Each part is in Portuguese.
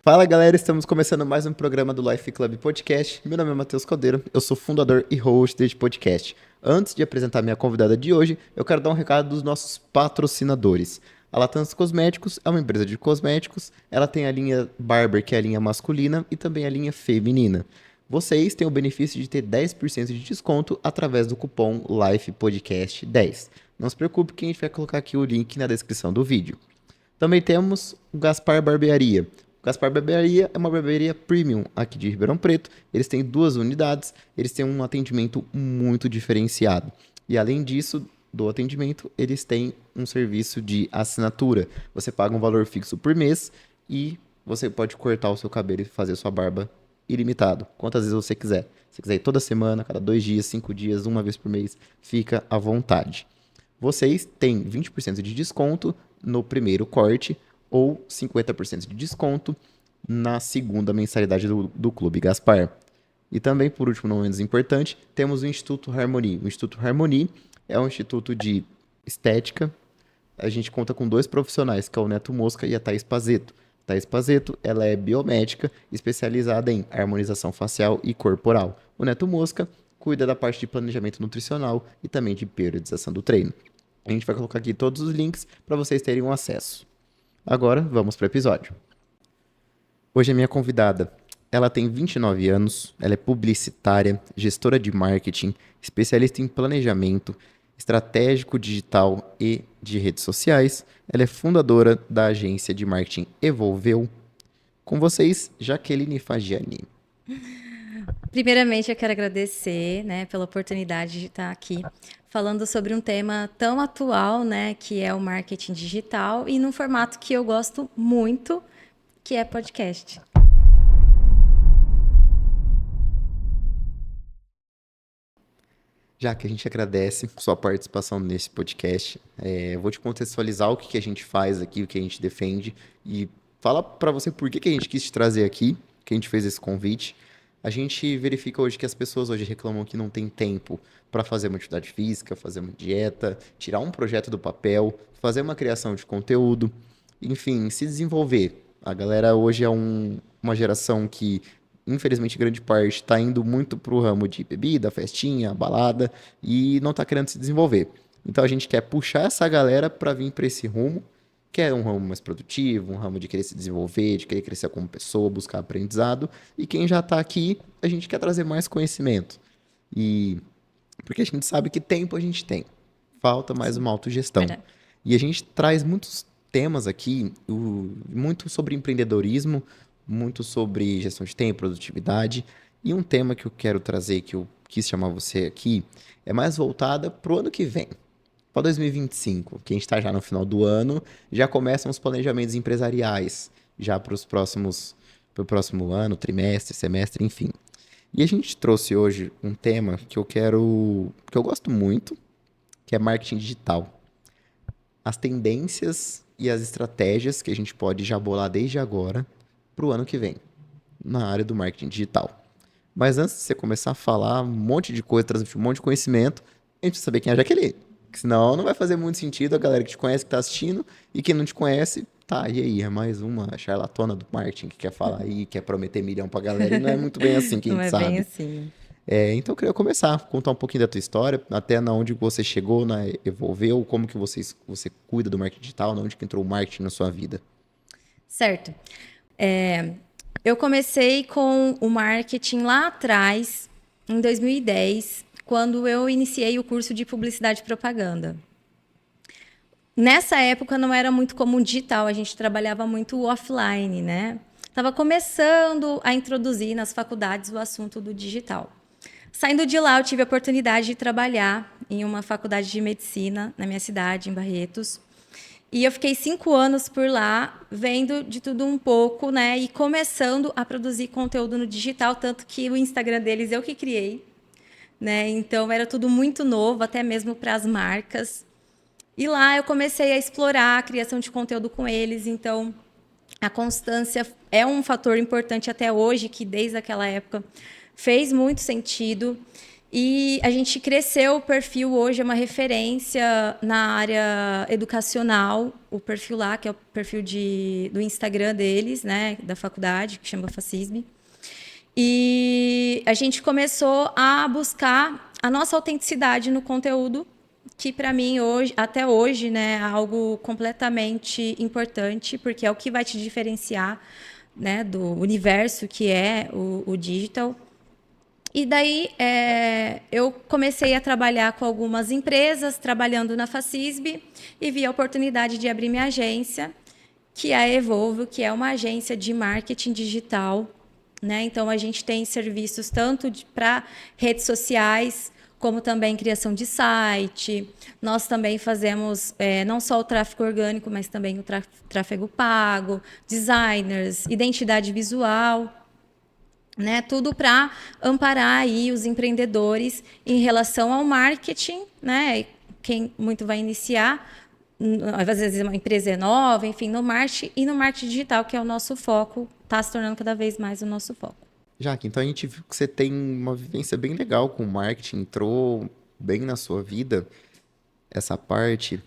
Fala galera, estamos começando mais um programa do Life Club Podcast. Meu nome é Matheus Caldeiro, eu sou fundador e host deste podcast. Antes de apresentar minha convidada de hoje, eu quero dar um recado dos nossos patrocinadores. A Latan's Cosméticos é uma empresa de cosméticos, ela tem a linha Barber, que é a linha masculina, e também a linha feminina. Vocês têm o benefício de ter 10% de desconto através do cupom LIFEPODCAST10. Não se preocupe que a gente vai colocar aqui o link na descrição do vídeo. Também temos o Gaspar Barbearia. O Gaspar Barbearia é uma barbearia premium aqui de Ribeirão Preto. Eles têm 2 unidades, eles têm um atendimento muito diferenciado. E além disso, do atendimento, eles têm um serviço de assinatura. Você paga um valor fixo por mês e você pode cortar o seu cabelo e fazer sua barba ilimitado, quantas vezes você quiser. Se você quiser ir toda semana, cada 2 dias, 5 dias, uma vez por mês, fica à vontade. Vocês têm 20% de desconto no primeiro corte ou 50% de desconto na segunda mensalidade do Clube Gaspar. E também, por último, não menos importante, temos o Instituto Harmony. O Instituto Harmony é um instituto de estética. A gente conta com 2 profissionais, que é o Neto Mosca e a Thaís Pazeto. Thaís Pazeto, ela é biomédica, especializada em harmonização facial e corporal. O Neto Mosca cuida da parte de planejamento nutricional e também de periodização do treino. A gente vai colocar aqui todos os links para vocês terem um acesso. Agora, vamos para o episódio. Hoje a minha convidada, ela tem 29 anos, ela é publicitária, gestora de marketing, especialista em planejamento, estratégico digital e de redes sociais. Ela é fundadora da agência de marketing Evolveu. Com vocês, Jaqueline Fagiani. Primeiramente, eu quero agradecer, pela oportunidade de estar aqui falando sobre um tema tão atual, que é o marketing digital e num formato que eu gosto muito, que é podcast. Já que a gente agradece sua participação nesse podcast, eu vou te contextualizar o que a gente faz aqui, o que a gente defende e falar para você por que a gente quis te trazer aqui, que a gente fez esse convite. A gente verifica hoje que as pessoas hoje reclamam que não tem tempo para fazer uma atividade física, fazer uma dieta, tirar um projeto do papel, fazer uma criação de conteúdo, enfim, se desenvolver. A galera hoje é uma geração que, infelizmente, grande parte está indo muito para o ramo de bebida, festinha, balada e não está querendo se desenvolver. Então a gente quer puxar essa galera para vir para esse rumo, que é um ramo mais produtivo, um ramo de querer se desenvolver, de querer crescer como pessoa, buscar aprendizado. E quem já está aqui, a gente quer trazer mais conhecimento. E porque a gente sabe que tempo a gente tem. Falta mais uma autogestão. Verdade. E a gente traz muitos temas aqui, muito sobre empreendedorismo, muito sobre gestão de tempo, produtividade. E um tema que eu quero trazer, que eu quis chamar você aqui, é mais voltada para o ano que vem. Para 2025, que a gente está já no final do ano, já começam os planejamentos empresariais, já para o próximo ano, trimestre, semestre, enfim. E a gente trouxe hoje um tema que eu gosto muito, que é marketing digital. As tendências e as estratégias que a gente pode já bolar desde agora para o ano que vem, na área do marketing digital. Mas antes de você começar a falar um monte de coisa, transmitir um monte de conhecimento, a gente precisa saber quem é a Jaqueline. Porque senão não vai fazer muito sentido a galera que te conhece, que tá assistindo, e quem não te conhece, tá, e aí? É mais uma charlatona do marketing que quer falar aí, quer prometer milhão pra galera, e não é muito bem assim que a Não gente é sabe. bem assim. Então eu queria começar, contar um pouquinho da tua história, até na onde você chegou, na Evolveu, como que você cuida do marketing digital, na onde que entrou o marketing na sua vida. Certo. Eu comecei com o marketing lá atrás, em 2010, quando eu iniciei o curso de publicidade e propaganda. Nessa época não era muito comum digital, a gente trabalhava muito offline, Estava começando a introduzir nas faculdades o assunto do digital. Saindo de lá, eu tive a oportunidade de trabalhar em uma faculdade de medicina na minha cidade, em Barretos. E eu fiquei 5 anos por lá, vendo de tudo um pouco, e começando a produzir conteúdo no digital, tanto que o Instagram deles eu que criei, Então era tudo muito novo, até mesmo para as marcas. E lá eu comecei a explorar a criação de conteúdo com eles, então a constância é um fator importante até hoje, que desde aquela época fez muito sentido. E a gente cresceu, o perfil hoje é uma referência na área educacional, o perfil lá, que é o perfil do Instagram deles, né, da faculdade, que chama Facisb. E a gente começou a buscar a nossa autenticidade no conteúdo, que para mim hoje, até hoje, né, é algo completamente importante, porque é o que vai te diferenciar, né, do universo que é o digital. E daí eu comecei a trabalhar com algumas empresas, trabalhando na Facisb, e vi a oportunidade de abrir minha agência, que é a Evolvo, que é uma agência de marketing digital, né? Então, a gente tem serviços tanto para redes sociais, como também criação de site. Nós também fazemos não só o tráfego orgânico, mas também o tráfego pago, designers, identidade visual, né? Tudo para amparar aí os empreendedores em relação ao marketing, né? Quem muito vai iniciar, às vezes uma empresa é nova, enfim, no marketing e no marketing digital, que é o nosso foco, está se tornando cada vez mais o nosso foco. Jaque, então a gente viu que você tem uma vivência bem legal com o marketing, entrou bem na sua vida essa parte.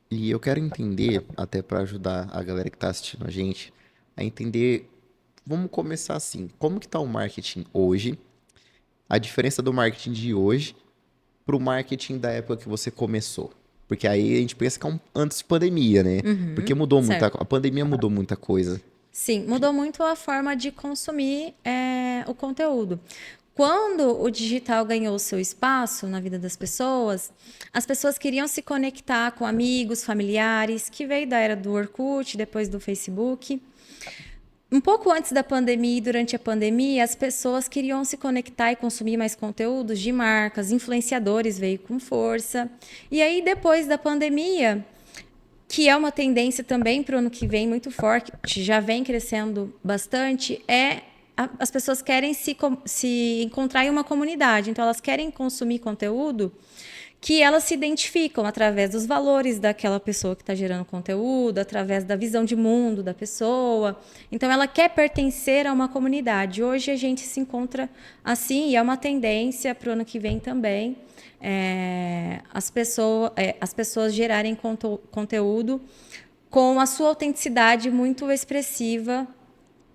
E eu quero entender, até para ajudar a galera que está assistindo a gente, a entender, vamos começar assim, como que está o marketing hoje, a diferença do marketing de hoje para o marketing da época que você começou. Porque aí a gente pensa que é antes de pandemia, né? Porque mudou muita, Certo. a pandemia mudou muita coisa. Sim, mudou muito a forma de consumir o conteúdo. Quando o digital ganhou o seu espaço na vida das pessoas, as pessoas queriam se conectar com amigos, familiares, que veio da era do Orkut, depois do Facebook. Um pouco antes da pandemia e durante a pandemia, as pessoas queriam se conectar e consumir mais conteúdos de marcas, influenciadores veio com força. E aí, depois da pandemia, que é uma tendência também para o ano que vem muito forte, já vem crescendo bastante, as pessoas querem se encontrar em uma comunidade. Então, elas querem consumir conteúdo que elas se identificam através dos valores daquela pessoa que está gerando conteúdo, através da visão de mundo da pessoa. Então, ela quer pertencer a uma comunidade. Hoje, a gente se encontra assim, e é uma tendência para o ano que vem também, as pessoas gerarem conteúdo com a sua autenticidade muito expressiva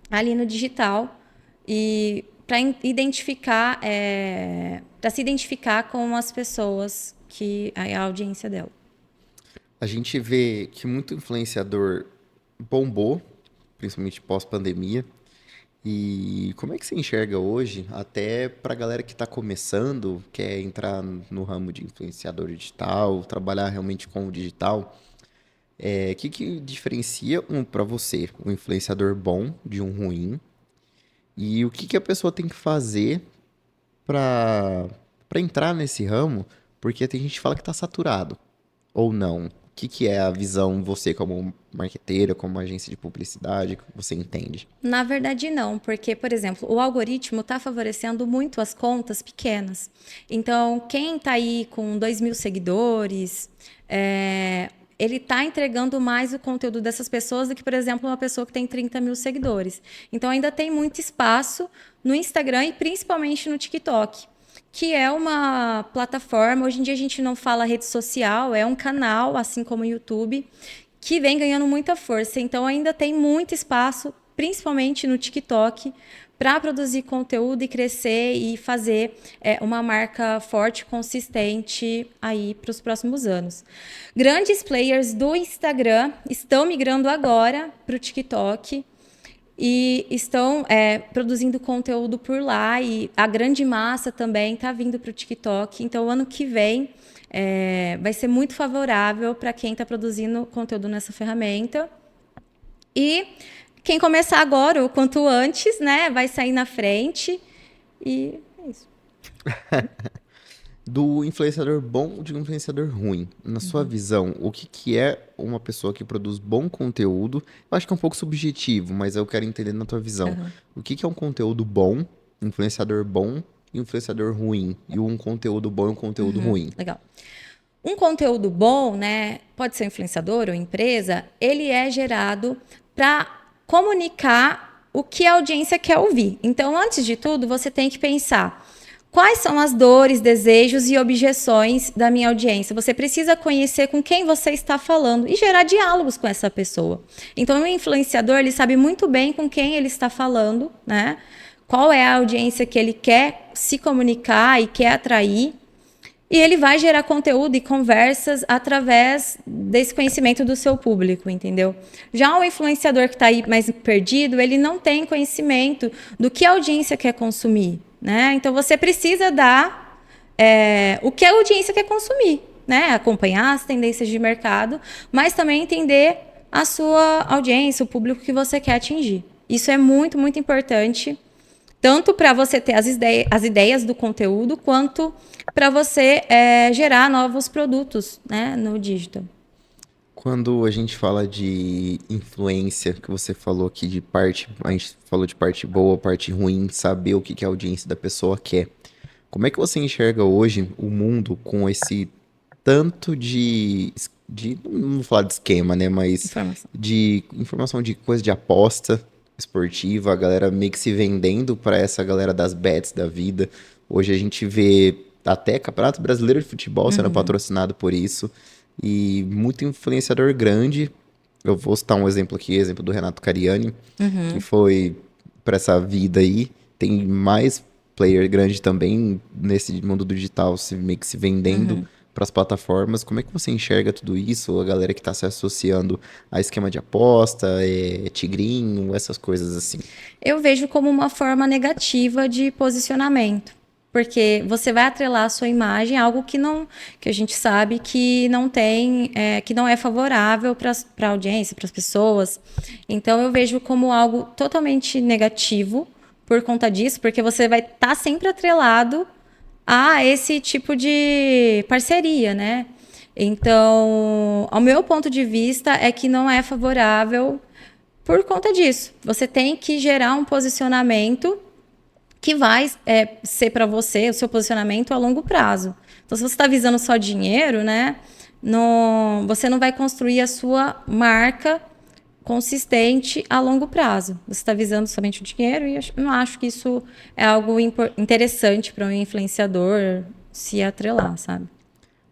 ali no digital, e para identificar, para se identificar com as pessoas que a audiência dela. A gente vê que muito influenciador bombou, principalmente pós-pandemia. E como é que você enxerga hoje, até para a galera que está começando, quer entrar no ramo de influenciador digital, trabalhar realmente com o digital? O que diferencia para você um influenciador bom de um ruim? E o que a pessoa tem que fazer para entrar nesse ramo? Porque tem gente que fala que está saturado, ou não. O que é a visão, você como marqueteira, como agência de publicidade, que você entende? Na verdade, não, porque, por exemplo, o algoritmo está favorecendo muito as contas pequenas. Então, quem está aí com 2.000 seguidores, ele está entregando mais o conteúdo dessas pessoas do que, por exemplo, uma pessoa que tem 30.000 seguidores. Então, ainda tem muito espaço no Instagram e principalmente no TikTok, que é uma plataforma. Hoje em dia a gente não fala rede social, é um canal, assim como o YouTube, que vem ganhando muita força. Então, ainda tem muito espaço, principalmente no TikTok, para produzir conteúdo e crescer e fazer uma marca forte, consistente aí para os próximos anos. Grandes players do Instagram estão migrando agora para o TikTok e estão produzindo conteúdo por lá, e a grande massa também está vindo para o TikTok. Então, o ano que vem vai ser muito favorável para quem está produzindo conteúdo nessa ferramenta. E quem começar agora, o quanto antes, né, vai sair na frente. E é isso. Do influenciador bom de um influenciador ruim. Na sua visão, o que é uma pessoa que produz bom conteúdo? Eu acho que é um pouco subjetivo, mas eu quero entender na tua visão. O que é um conteúdo bom, um influenciador bom e um influenciador ruim? E um conteúdo bom e um conteúdo ruim? Legal. Um conteúdo bom, né, pode ser um influenciador ou empresa, ele é gerado para comunicar o que a audiência quer ouvir. Então, antes de tudo, você tem que pensar quais são as dores, desejos e objeções da minha audiência. Você precisa conhecer com quem você está falando e gerar diálogos com essa pessoa. Então, o influenciador, ele sabe muito bem com quem ele está falando, né? Qual é a audiência que ele quer se comunicar e quer atrair. E ele vai gerar conteúdo e conversas através desse conhecimento do seu público, entendeu? Já o influenciador que está aí mais perdido, ele não tem conhecimento do que a audiência quer consumir, né? Então, você precisa dar o que a audiência quer consumir, né? Acompanhar as tendências de mercado, mas também entender a sua audiência, o público que você quer atingir. Isso é muito, muito importante, tanto para você ter as ideias do conteúdo, quanto para você gerar novos produtos, né, no digital. Quando a gente fala de influência, que você falou aqui de parte, a gente falou de parte boa, parte ruim, saber o que que a audiência da pessoa quer. Como é que você enxerga hoje o mundo com esse tanto não vou falar de esquema, né, mas Informação. de informação de coisa de aposta esportiva, a galera meio que se vendendo para essa galera das bets da vida. Hoje a gente vê até Campeonato Brasileiro de Futebol sendo patrocinado por isso. E muito influenciador grande. Eu vou citar um exemplo aqui, exemplo do Renato Cariani, que foi para essa vida aí. Tem mais player grande também nesse mundo do digital, meio que se vendendo para as plataformas. Como é que você enxerga tudo isso? A galera que está se associando a esquema de aposta, tigrinho, essas coisas assim. Eu vejo como uma forma negativa de posicionamento. Porque você vai atrelar a sua imagem a algo que a gente sabe que não tem, que não é favorável para a audiência, para as pessoas. Então, eu vejo como algo totalmente negativo por conta disso, porque você vai estar sempre atrelado a esse tipo de parceria, né? Então, ao meu ponto de vista, é que não é favorável por conta disso. Você tem que gerar um posicionamento que vai ser para você, o seu posicionamento a longo prazo. Então, se você está visando só dinheiro, né, você não vai construir a sua marca consistente a longo prazo. Você está visando somente o dinheiro e eu não acho que isso é algo interessante para um influenciador se atrelar, sabe?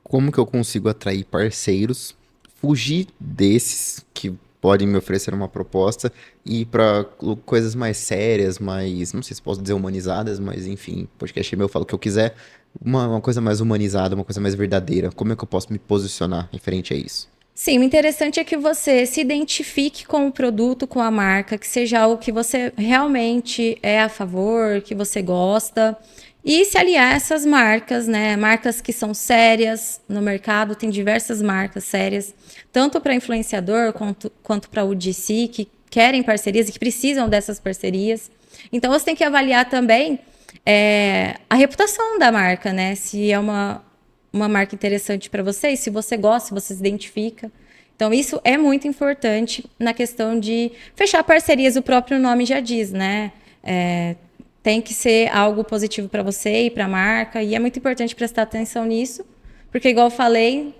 Como que eu consigo atrair parceiros, fugir desses que podem me oferecer uma proposta e ir para coisas mais sérias, mais, não sei se posso dizer humanizadas, mas enfim, podcast é meu, eu falo o que eu quiser, uma coisa mais humanizada, uma coisa mais verdadeira. Como é que eu posso me posicionar referente a isso? Sim, o interessante é que você se identifique com o produto, com a marca, que seja algo que você realmente é a favor, que você gosta, e se aliar a essas marcas, né? Marcas que são sérias no mercado, tem diversas marcas sérias, tanto para influenciador quanto para o UGC, que querem parcerias e que precisam dessas parcerias. Então, você tem que avaliar também a reputação da marca, né? Se é uma marca interessante para você, e se você gosta, se você se identifica. Então, isso é muito importante na questão de fechar parcerias, o próprio nome já diz, né? Tem que ser algo positivo para você e para a marca, e é muito importante prestar atenção nisso, porque, igual eu falei,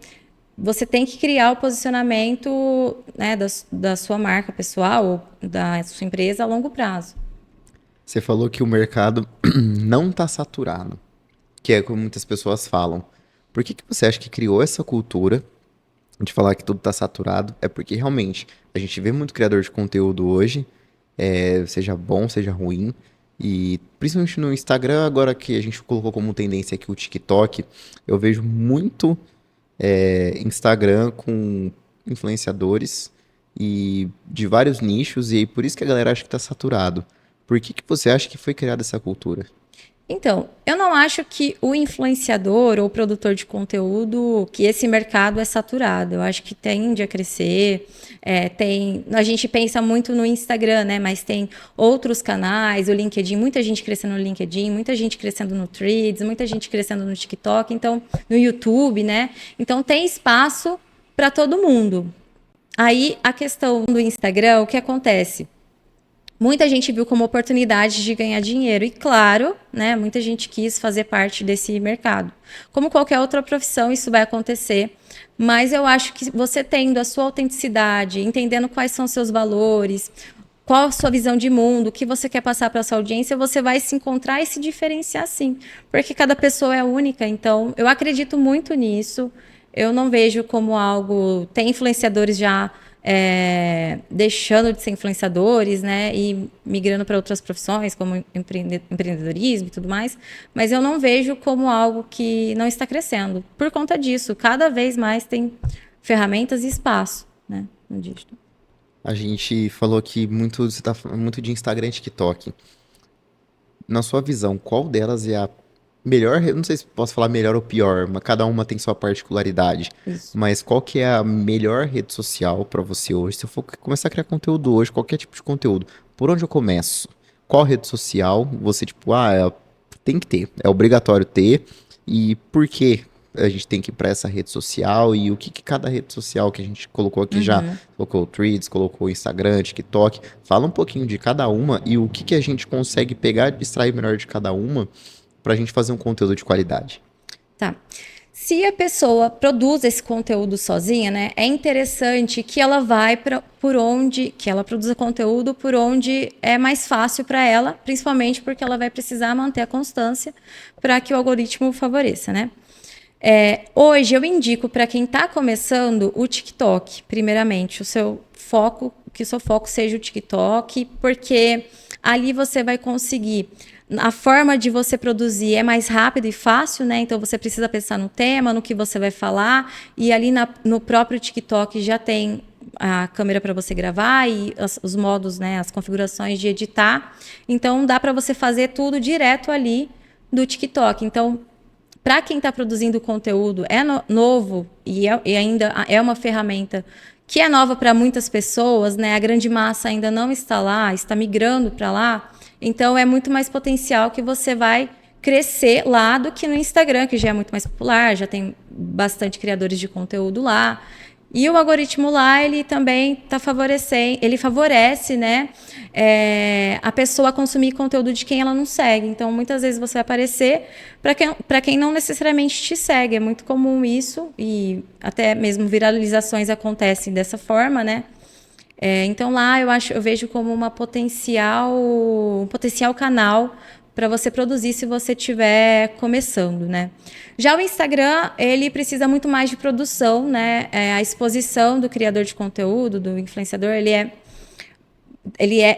você tem que criar o posicionamento, né, da sua marca pessoal ou da sua empresa a longo prazo. Você falou que o mercado não está saturado, que é como muitas pessoas falam. Por que que você acha que criou essa cultura de falar que tudo está saturado? É porque realmente a gente vê muito criador de conteúdo hoje, seja bom, seja ruim, e principalmente no Instagram, agora que a gente colocou como tendência aqui o TikTok, eu vejo muito Instagram com influenciadores e de vários nichos, e aí por isso que a galera acha que está saturado. Por que que você acha que foi criada essa cultura? Então, eu não acho que o influenciador ou o produtor de conteúdo, que esse mercado é saturado. Eu acho que tende a crescer. A gente pensa muito no Instagram, né? Mas tem outros canais, o LinkedIn, muita gente crescendo no LinkedIn, muita gente crescendo no Threads, muita gente crescendo no TikTok, então no YouTube, né? Então tem espaço para todo mundo. Aí a questão do Instagram, o que acontece? Muita gente viu como oportunidade de ganhar dinheiro. E claro, né, muita gente quis fazer parte desse mercado. Como qualquer outra profissão, isso vai acontecer. Mas eu acho que você tendo a sua autenticidade, entendendo quais são seus valores, qual a sua visão de mundo, o que você quer passar para sua audiência, você vai se encontrar e se diferenciar sim, porque cada pessoa é única. Então, eu acredito muito nisso. Eu não vejo como algo... Tem influenciadores já deixando de ser influenciadores, né, e migrando para outras profissões, como empreendedorismo e tudo mais, mas eu não vejo como algo que não está crescendo. Por conta disso, cada vez mais tem ferramentas e espaço, né, no digital. A gente falou aqui muito, você tá falando muito de Instagram e TikTok. Na sua visão, qual delas é a melhor, eu não sei se posso falar melhor ou pior, mas cada uma tem sua particularidade. Isso. Mas qual que é a melhor rede social para você hoje? Se eu for começar a criar conteúdo hoje, qualquer tipo de conteúdo, por onde eu começo? Qual rede social você, tipo, tem que ter, é obrigatório ter, e por que a gente tem que ir para essa rede social e o que cada rede social que a gente colocou aqui já, colocou o Threads, colocou o Instagram, TikTok, fala um pouquinho de cada uma e o que a gente consegue pegar e extrair melhor de cada uma para a gente fazer um conteúdo de qualidade. Tá. Se a pessoa produz esse conteúdo sozinha, né, é interessante que ela vai que ela produza conteúdo por onde é mais fácil para ela, principalmente porque ela vai precisar manter a constância para que o algoritmo favoreça, né? Hoje eu indico para quem está começando o TikTok, primeiramente, que o seu foco seja o TikTok, porque ali você vai conseguir. A forma de você produzir é mais rápida e fácil, né? Então você precisa pensar no tema, no que você vai falar, e ali no próprio TikTok já tem a câmera para você gravar e os modos, né? As configurações de editar. Então dá para você fazer tudo direto ali do TikTok. Então, para quem está produzindo conteúdo, novo e ainda é uma ferramenta que é nova para muitas pessoas, né? A grande massa ainda não está lá, está migrando para lá. Então, é muito mais potencial que você vai crescer lá do que no Instagram, que já é muito mais popular, já tem bastante criadores de conteúdo lá. E o algoritmo lá, ele também está favorecendo, ele favorece, né, a pessoa a consumir conteúdo de quem ela não segue. Então, muitas vezes você vai aparecer para quem não necessariamente te segue. É muito comum isso, e até mesmo viralizações acontecem dessa forma, né? Então, lá eu vejo como um potencial canal para você produzir se você estiver começando, né? Já o Instagram, ele precisa muito mais de produção, né? A exposição do criador de conteúdo, do influenciador,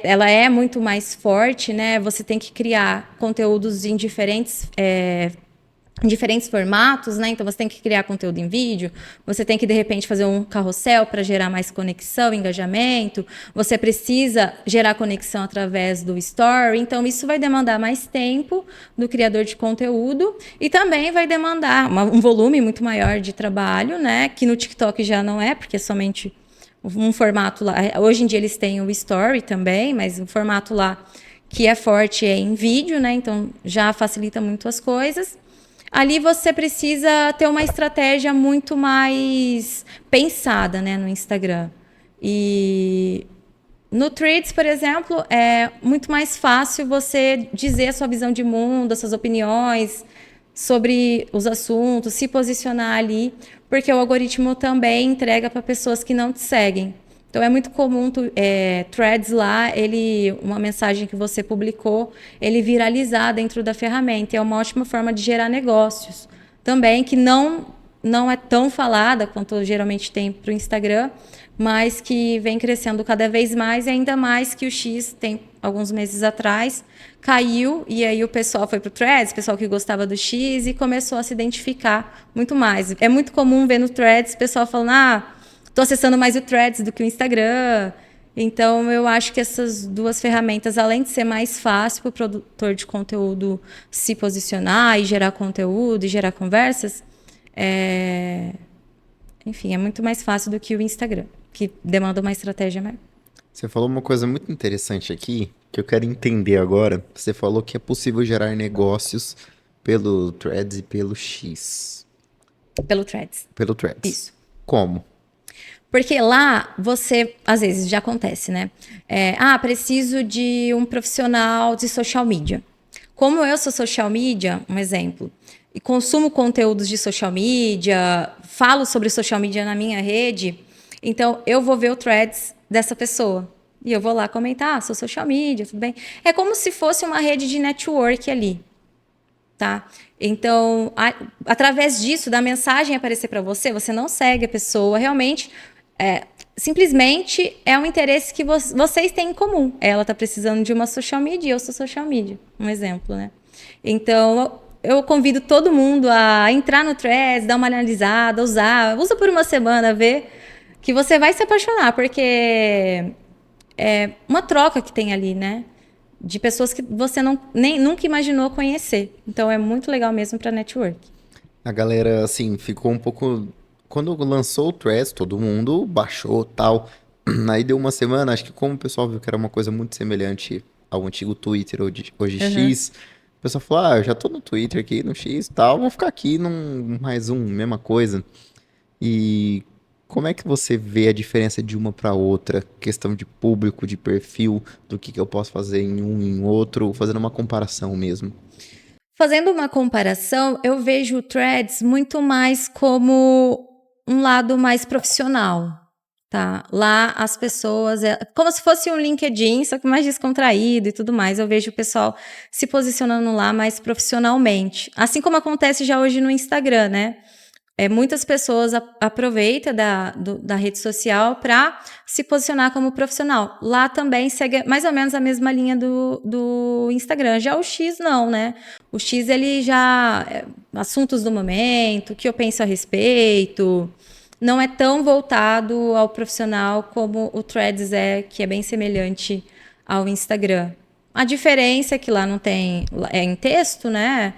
ela é muito mais forte, né? Você tem que criar conteúdos em diferentes formatos, né? Então você tem que criar conteúdo em vídeo, você tem que de repente fazer um carrossel para gerar mais conexão, engajamento, você precisa gerar conexão através do story, então isso vai demandar mais tempo do criador de conteúdo e também vai demandar um volume muito maior de trabalho, né? Que no TikTok já não é, porque é somente um formato lá. Hoje em dia eles têm o story também, mas o formato lá que é forte é em vídeo, né? Então já facilita muito as coisas. Ali você precisa ter uma estratégia muito mais pensada, né, no Instagram. E no Threads, por exemplo, é muito mais fácil você dizer a sua visão de mundo, as suas opiniões sobre os assuntos, se posicionar ali, porque o algoritmo também entrega para pessoas que não te seguem. Então, é muito comum Threads lá, uma mensagem que você publicou, ele viralizar dentro da ferramenta. É uma ótima forma de gerar negócios. Também, que não é tão falada quanto geralmente tem para o Instagram, mas que vem crescendo cada vez mais, e ainda mais que o X tem alguns meses atrás, caiu, e aí o pessoal foi para o Threads, o pessoal que gostava do X, e começou a se identificar muito mais. É muito comum ver no Threads o pessoal falando, estou acessando mais o Threads do que o Instagram. Então, eu acho que essas duas ferramentas, além de ser mais fácil para o produtor de conteúdo se posicionar e gerar conteúdo e gerar conversas, enfim, é muito mais fácil do que o Instagram, que demanda uma estratégia maior. Você falou uma coisa muito interessante aqui, que eu quero entender agora. Você falou que é possível gerar negócios pelo Threads e pelo X. Pelo Threads. Pelo Threads. Isso. Como? Porque lá você, às vezes, já acontece, né? Preciso de um profissional de social media. Como eu sou social media, um exemplo, e consumo conteúdos de social media, falo sobre social media na minha rede, então eu vou ver o Threads dessa pessoa. E eu vou lá comentar, sou social media, tudo bem. É como se fosse uma rede de network ali, tá? Então, através disso, da mensagem aparecer para você, você não segue a pessoa, realmente, simplesmente é um interesse que vocês têm em comum. Ela está precisando de uma social media, eu sou social media, um exemplo, né? Então, eu convido todo mundo a entrar no Threads, dar uma analisada, usa por uma semana, ver que você vai se apaixonar, porque é uma troca que tem ali, né? De pessoas que você nunca imaginou conhecer. Então é muito legal mesmo para network. A galera, assim, ficou um pouco. Quando lançou o Threads, todo mundo baixou tal. Aí deu uma semana, acho que como o pessoal viu que era uma coisa muito semelhante ao antigo Twitter, hoje Uhum. X, o pessoal falou: ah, eu já tô no Twitter aqui, no X e tal, vou ficar aqui num mais um, mesma coisa. E como é que você vê a diferença de uma para outra? Questão de público, de perfil, do que eu posso fazer em um e em outro, fazendo uma comparação mesmo. Fazendo uma comparação, eu vejo o Threads muito mais como um lado mais profissional, tá? Lá as pessoas, como se fosse um LinkedIn, só que mais descontraído e tudo mais. Eu vejo o pessoal se posicionando lá mais profissionalmente. Assim como acontece já hoje no Instagram, né? Muitas pessoas aproveitam da rede social para se posicionar como profissional. Lá também segue mais ou menos a mesma linha do Instagram. Já o X não, né? O X ele já assuntos do momento, o que eu penso a respeito, não é tão voltado ao profissional como o Threads que é bem semelhante ao Instagram. A diferença é que lá não tem em texto, né?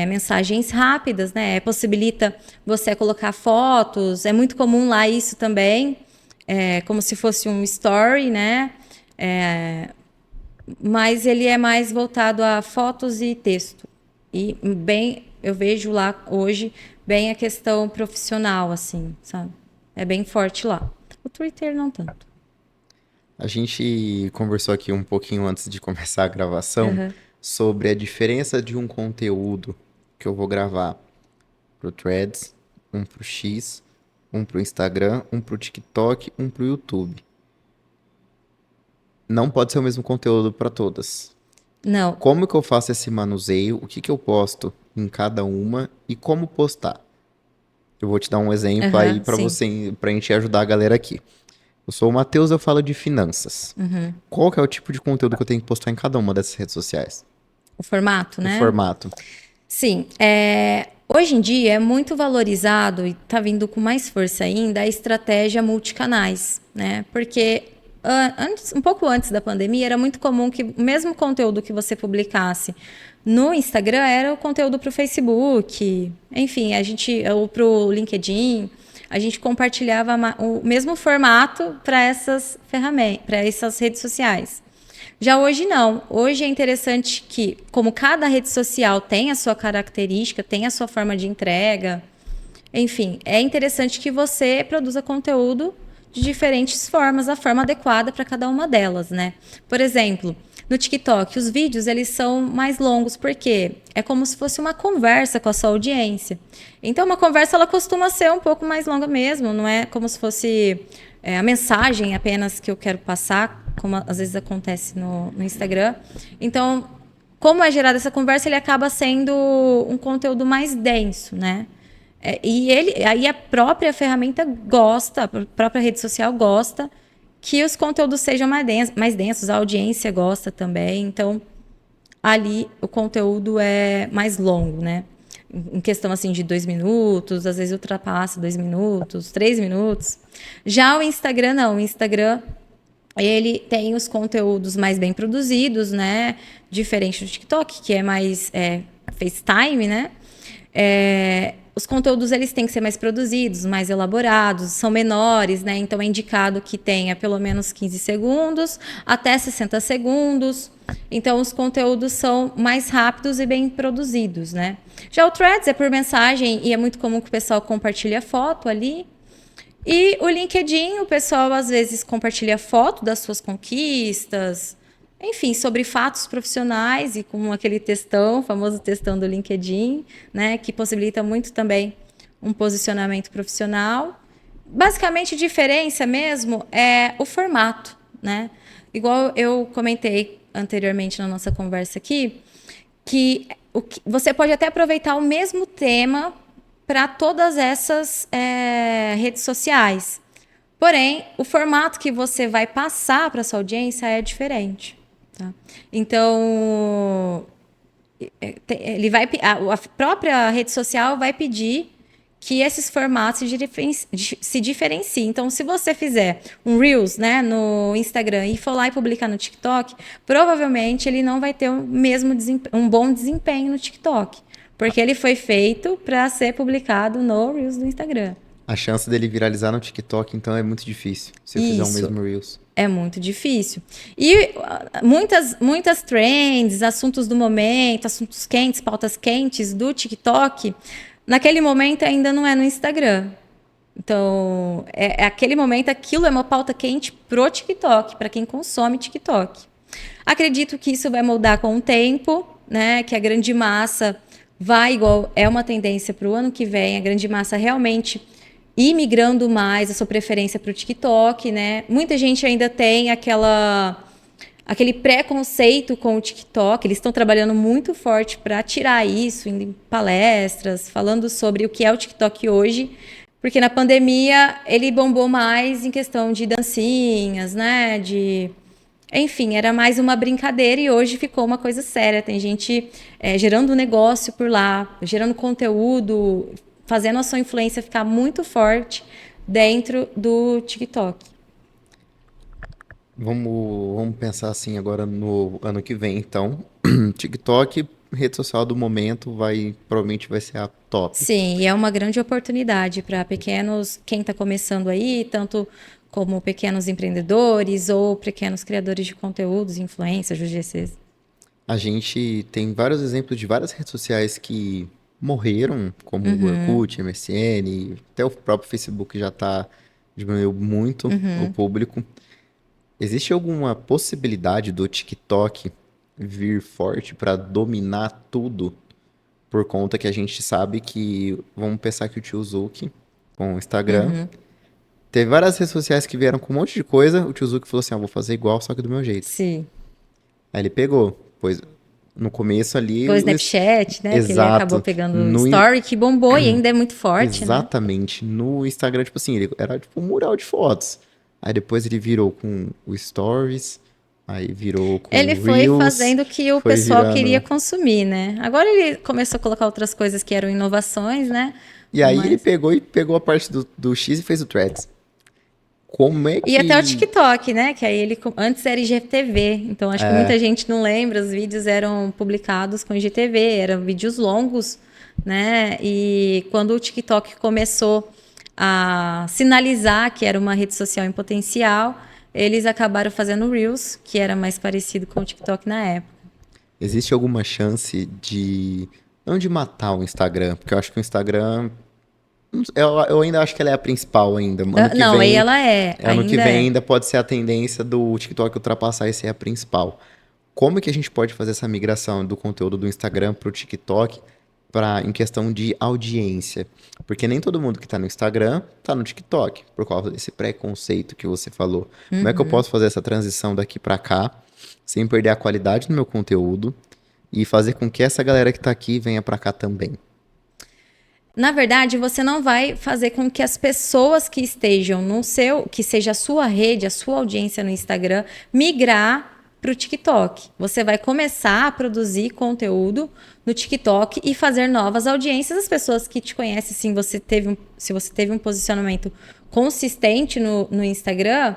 Mensagens rápidas, né? Possibilita você colocar fotos. É muito comum lá isso também, como se fosse um story, né? Mas ele é mais voltado a fotos e texto. E bem, eu vejo lá hoje bem a questão profissional, assim, sabe? É bem forte lá. O Twitter não tanto. A gente conversou aqui um pouquinho antes de começar a gravação Uhum. sobre a diferença de um conteúdo que eu vou gravar pro Threads, um pro X, um pro Instagram, um pro TikTok, um pro YouTube. Não pode ser o mesmo conteúdo para todas. Não. Como que eu faço esse manuseio? O que que eu posto em cada uma e como postar? Eu vou te dar um exemplo aí Uhum, para sim. você, pra gente ajudar a galera aqui. Eu sou o Matheus, eu falo de finanças. Uhum. Qual que é o tipo de conteúdo que eu tenho que postar em cada uma dessas redes sociais? O formato, O né? formato. Sim, hoje em dia é muito valorizado e está vindo com mais força ainda a estratégia multicanais, né? Porque um pouco antes da pandemia era muito comum que o mesmo conteúdo que você publicasse no Instagram era o conteúdo para o Facebook, enfim, ou para o LinkedIn, a gente compartilhava o mesmo formato para essas ferramentas, para essas redes sociais. Já hoje não. Hoje é interessante que, como cada rede social tem a sua característica, tem a sua forma de entrega, enfim, é interessante que você produza conteúdo de diferentes formas, a forma adequada para cada uma delas, né? Por exemplo, no TikTok, os vídeos eles são mais longos porque é como se fosse uma conversa com a sua audiência. Então, uma conversa ela costuma ser um pouco mais longa mesmo, não é como se fosse a mensagem apenas que eu quero passar, como às vezes acontece no Instagram. Então, como é gerada essa conversa, ele acaba sendo um conteúdo mais denso, né? Aí a própria ferramenta gosta, a própria rede social gosta que os conteúdos sejam mais densos, a audiência gosta também. Então, ali o conteúdo é mais longo, né? Em questão assim de 2 minutos, às vezes ultrapassa 2 minutos, 3 minutos. Já o Instagram não, o Instagram ele tem os conteúdos mais bem produzidos, né? Diferente do TikTok, que é mais FaceTime, né? Os conteúdos eles têm que ser mais produzidos, mais elaborados, são menores, né? Então é indicado que tenha pelo menos 15 segundos até 60 segundos. Então os conteúdos são mais rápidos e bem produzidos, né? Já o Threads é por mensagem e é muito comum que o pessoal compartilhe foto ali. E o LinkedIn, o pessoal às vezes compartilha foto das suas conquistas, enfim, sobre fatos profissionais e com aquele textão, famoso textão do LinkedIn, né, que possibilita muito também um posicionamento profissional. Basicamente, a diferença mesmo é o formato, né? igual eu comentei anteriormente na nossa conversa aqui, que você pode até aproveitar o mesmo tema para todas essas redes sociais. Porém, o formato que você vai passar para sua audiência é diferente. Tá? Então, a própria rede social vai pedir que esses formatos se diferenciem. Então, se você fizer um Reels, né, no Instagram e for lá e publicar no TikTok, provavelmente ele não vai ter um bom desempenho no TikTok, porque ele foi feito para ser publicado no Reels do Instagram. A chance dele viralizar no TikTok, então, é muito difícil, se eu fizer o mesmo Reels. É muito difícil. E muitas trends, assuntos do momento, assuntos quentes, pautas quentes do TikTok, naquele momento ainda não é no Instagram. Então, aquele momento, aquilo é uma pauta quente pro TikTok, para quem consome TikTok. Acredito que isso vai mudar com o tempo, né? Que a grande massa é uma tendência para o ano que vem, a grande massa realmente ir migrando mais a sua preferência para o TikTok, né? Muita gente ainda tem aquele preconceito com o TikTok. Eles estão trabalhando muito forte para tirar isso, indo em palestras, falando sobre o que é o TikTok hoje, porque na pandemia ele bombou mais em questão de dancinhas, né? Enfim, era mais uma brincadeira e hoje ficou uma coisa séria. Tem gente gerando negócio por lá, gerando conteúdo, fazendo a sua influência ficar muito forte dentro do TikTok. Vamos pensar assim agora no ano que vem, então. TikTok, rede social do momento, provavelmente vai ser a top. Sim, e é uma grande oportunidade para quem está começando aí, tanto como pequenos empreendedores ou pequenos criadores de conteúdos, influencers, UGCs. A gente tem vários exemplos de várias redes sociais que morreram, como o Orkut, MSN, até o próprio Facebook diminuiu muito o público. Existe alguma possibilidade do TikTok vir forte para dominar tudo? Por conta que a gente sabe que, vamos pensar que o tio Zuck, com o Instagram, teve várias redes sociais que vieram com um monte de coisa, o tio Zuck falou assim, vou fazer igual, só que do meu jeito. Sim. Aí ele pegou, pois no começo ali... Foi o Snapchat, né? Exato. Que ele acabou pegando o Story, que bombou e ainda é muito forte, Exatamente. Né? No Instagram, tipo assim, ele era tipo um mural de fotos. Aí depois ele virou com o Stories, aí virou com o Reels. Ele foi fazendo o que o pessoal queria consumir, né? Agora ele começou a colocar outras coisas que eram inovações, né? E aí ele pegou a parte do X e fez o Threads. Como é que... E até o TikTok, né? Que aí ele antes era IGTV, então acho que muita gente não lembra, os vídeos eram publicados com IGTV, eram vídeos longos, né? E quando o TikTok começou a sinalizar que era uma rede social em potencial, eles acabaram fazendo Reels, que era mais parecido com o TikTok na época. Existe alguma chance não de matar o Instagram, porque eu acho que o Instagram... Eu ainda acho que ela é a principal ainda. Aí ela é. Ano que vem ainda pode ser a tendência do TikTok ultrapassar e ser a principal. Como que a gente pode fazer essa migração do conteúdo do Instagram para o TikTok em questão de audiência? Porque nem todo mundo que está no Instagram está no TikTok, por causa desse preconceito que você falou. Como é que eu posso fazer essa transição daqui para cá, sem perder a qualidade do meu conteúdo e fazer com que essa galera que está aqui venha para cá também? Na verdade, você não vai fazer com que as pessoas que estejam que seja a sua rede, a sua audiência no Instagram, migrar para o TikTok. Você vai começar a produzir conteúdo no TikTok e fazer novas audiências. As pessoas que te conhecem, se você teve um posicionamento consistente no Instagram,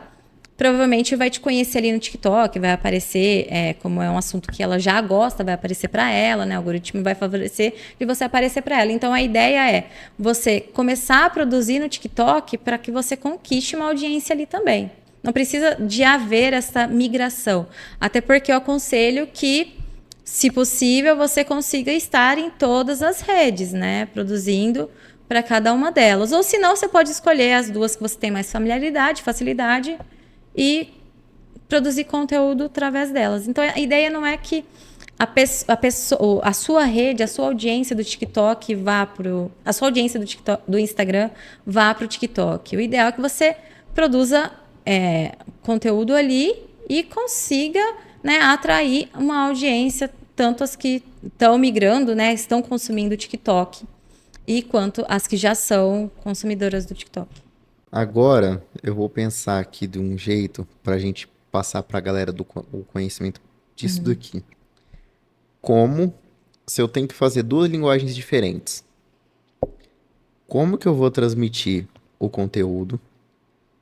provavelmente vai te conhecer ali no TikTok, vai aparecer, como é um assunto que ela já gosta, vai aparecer para ela, né? O algoritmo vai favorecer de você aparecer para ela. Então, a ideia é você começar a produzir no TikTok para que você conquiste uma audiência ali também. Não precisa de haver essa migração. Até porque eu aconselho que, se possível, você consiga estar em todas as redes, né? Produzindo para cada uma delas. Ou, se não, você pode escolher as duas que você tem mais familiaridade, facilidade, e produzir conteúdo através delas. Então, a ideia não é que a sua rede, a sua audiência do TikTok a sua audiência do Instagram vá para o TikTok. O ideal é que você produza conteúdo ali e consiga, né, atrair uma audiência, tanto as que estão migrando, né, estão consumindo o TikTok, e quanto as que já são consumidoras do TikTok. Agora, eu vou pensar aqui de um jeito pra gente passar pra galera o conhecimento disso daqui. Como, se eu tenho que fazer duas linguagens diferentes, como que eu vou transmitir o conteúdo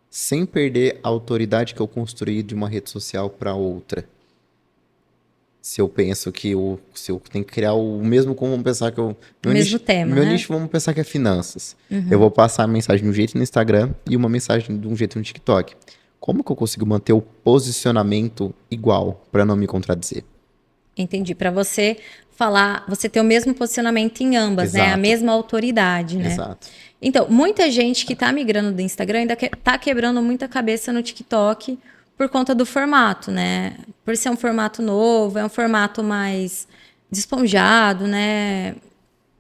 sem perder a autoridade que eu construí de uma rede social para outra? Se eu penso que se eu tenho que criar o mesmo, como vamos pensar que eu... Mesmo tema, meu né? nicho, vamos pensar que é finanças. Eu vou passar a mensagem de um jeito no Instagram e uma mensagem de um jeito no TikTok. Como que eu consigo manter o posicionamento igual para não me contradizer? Entendi. Para você falar, você ter o mesmo posicionamento em ambas, né? A Exato. mesma autoridade, né? Exato. Então, muita gente que tá migrando do Instagram ainda tá quebrando muita cabeça no TikTok por conta do formato, né? Por ser um formato novo, é um formato mais desponjado, né?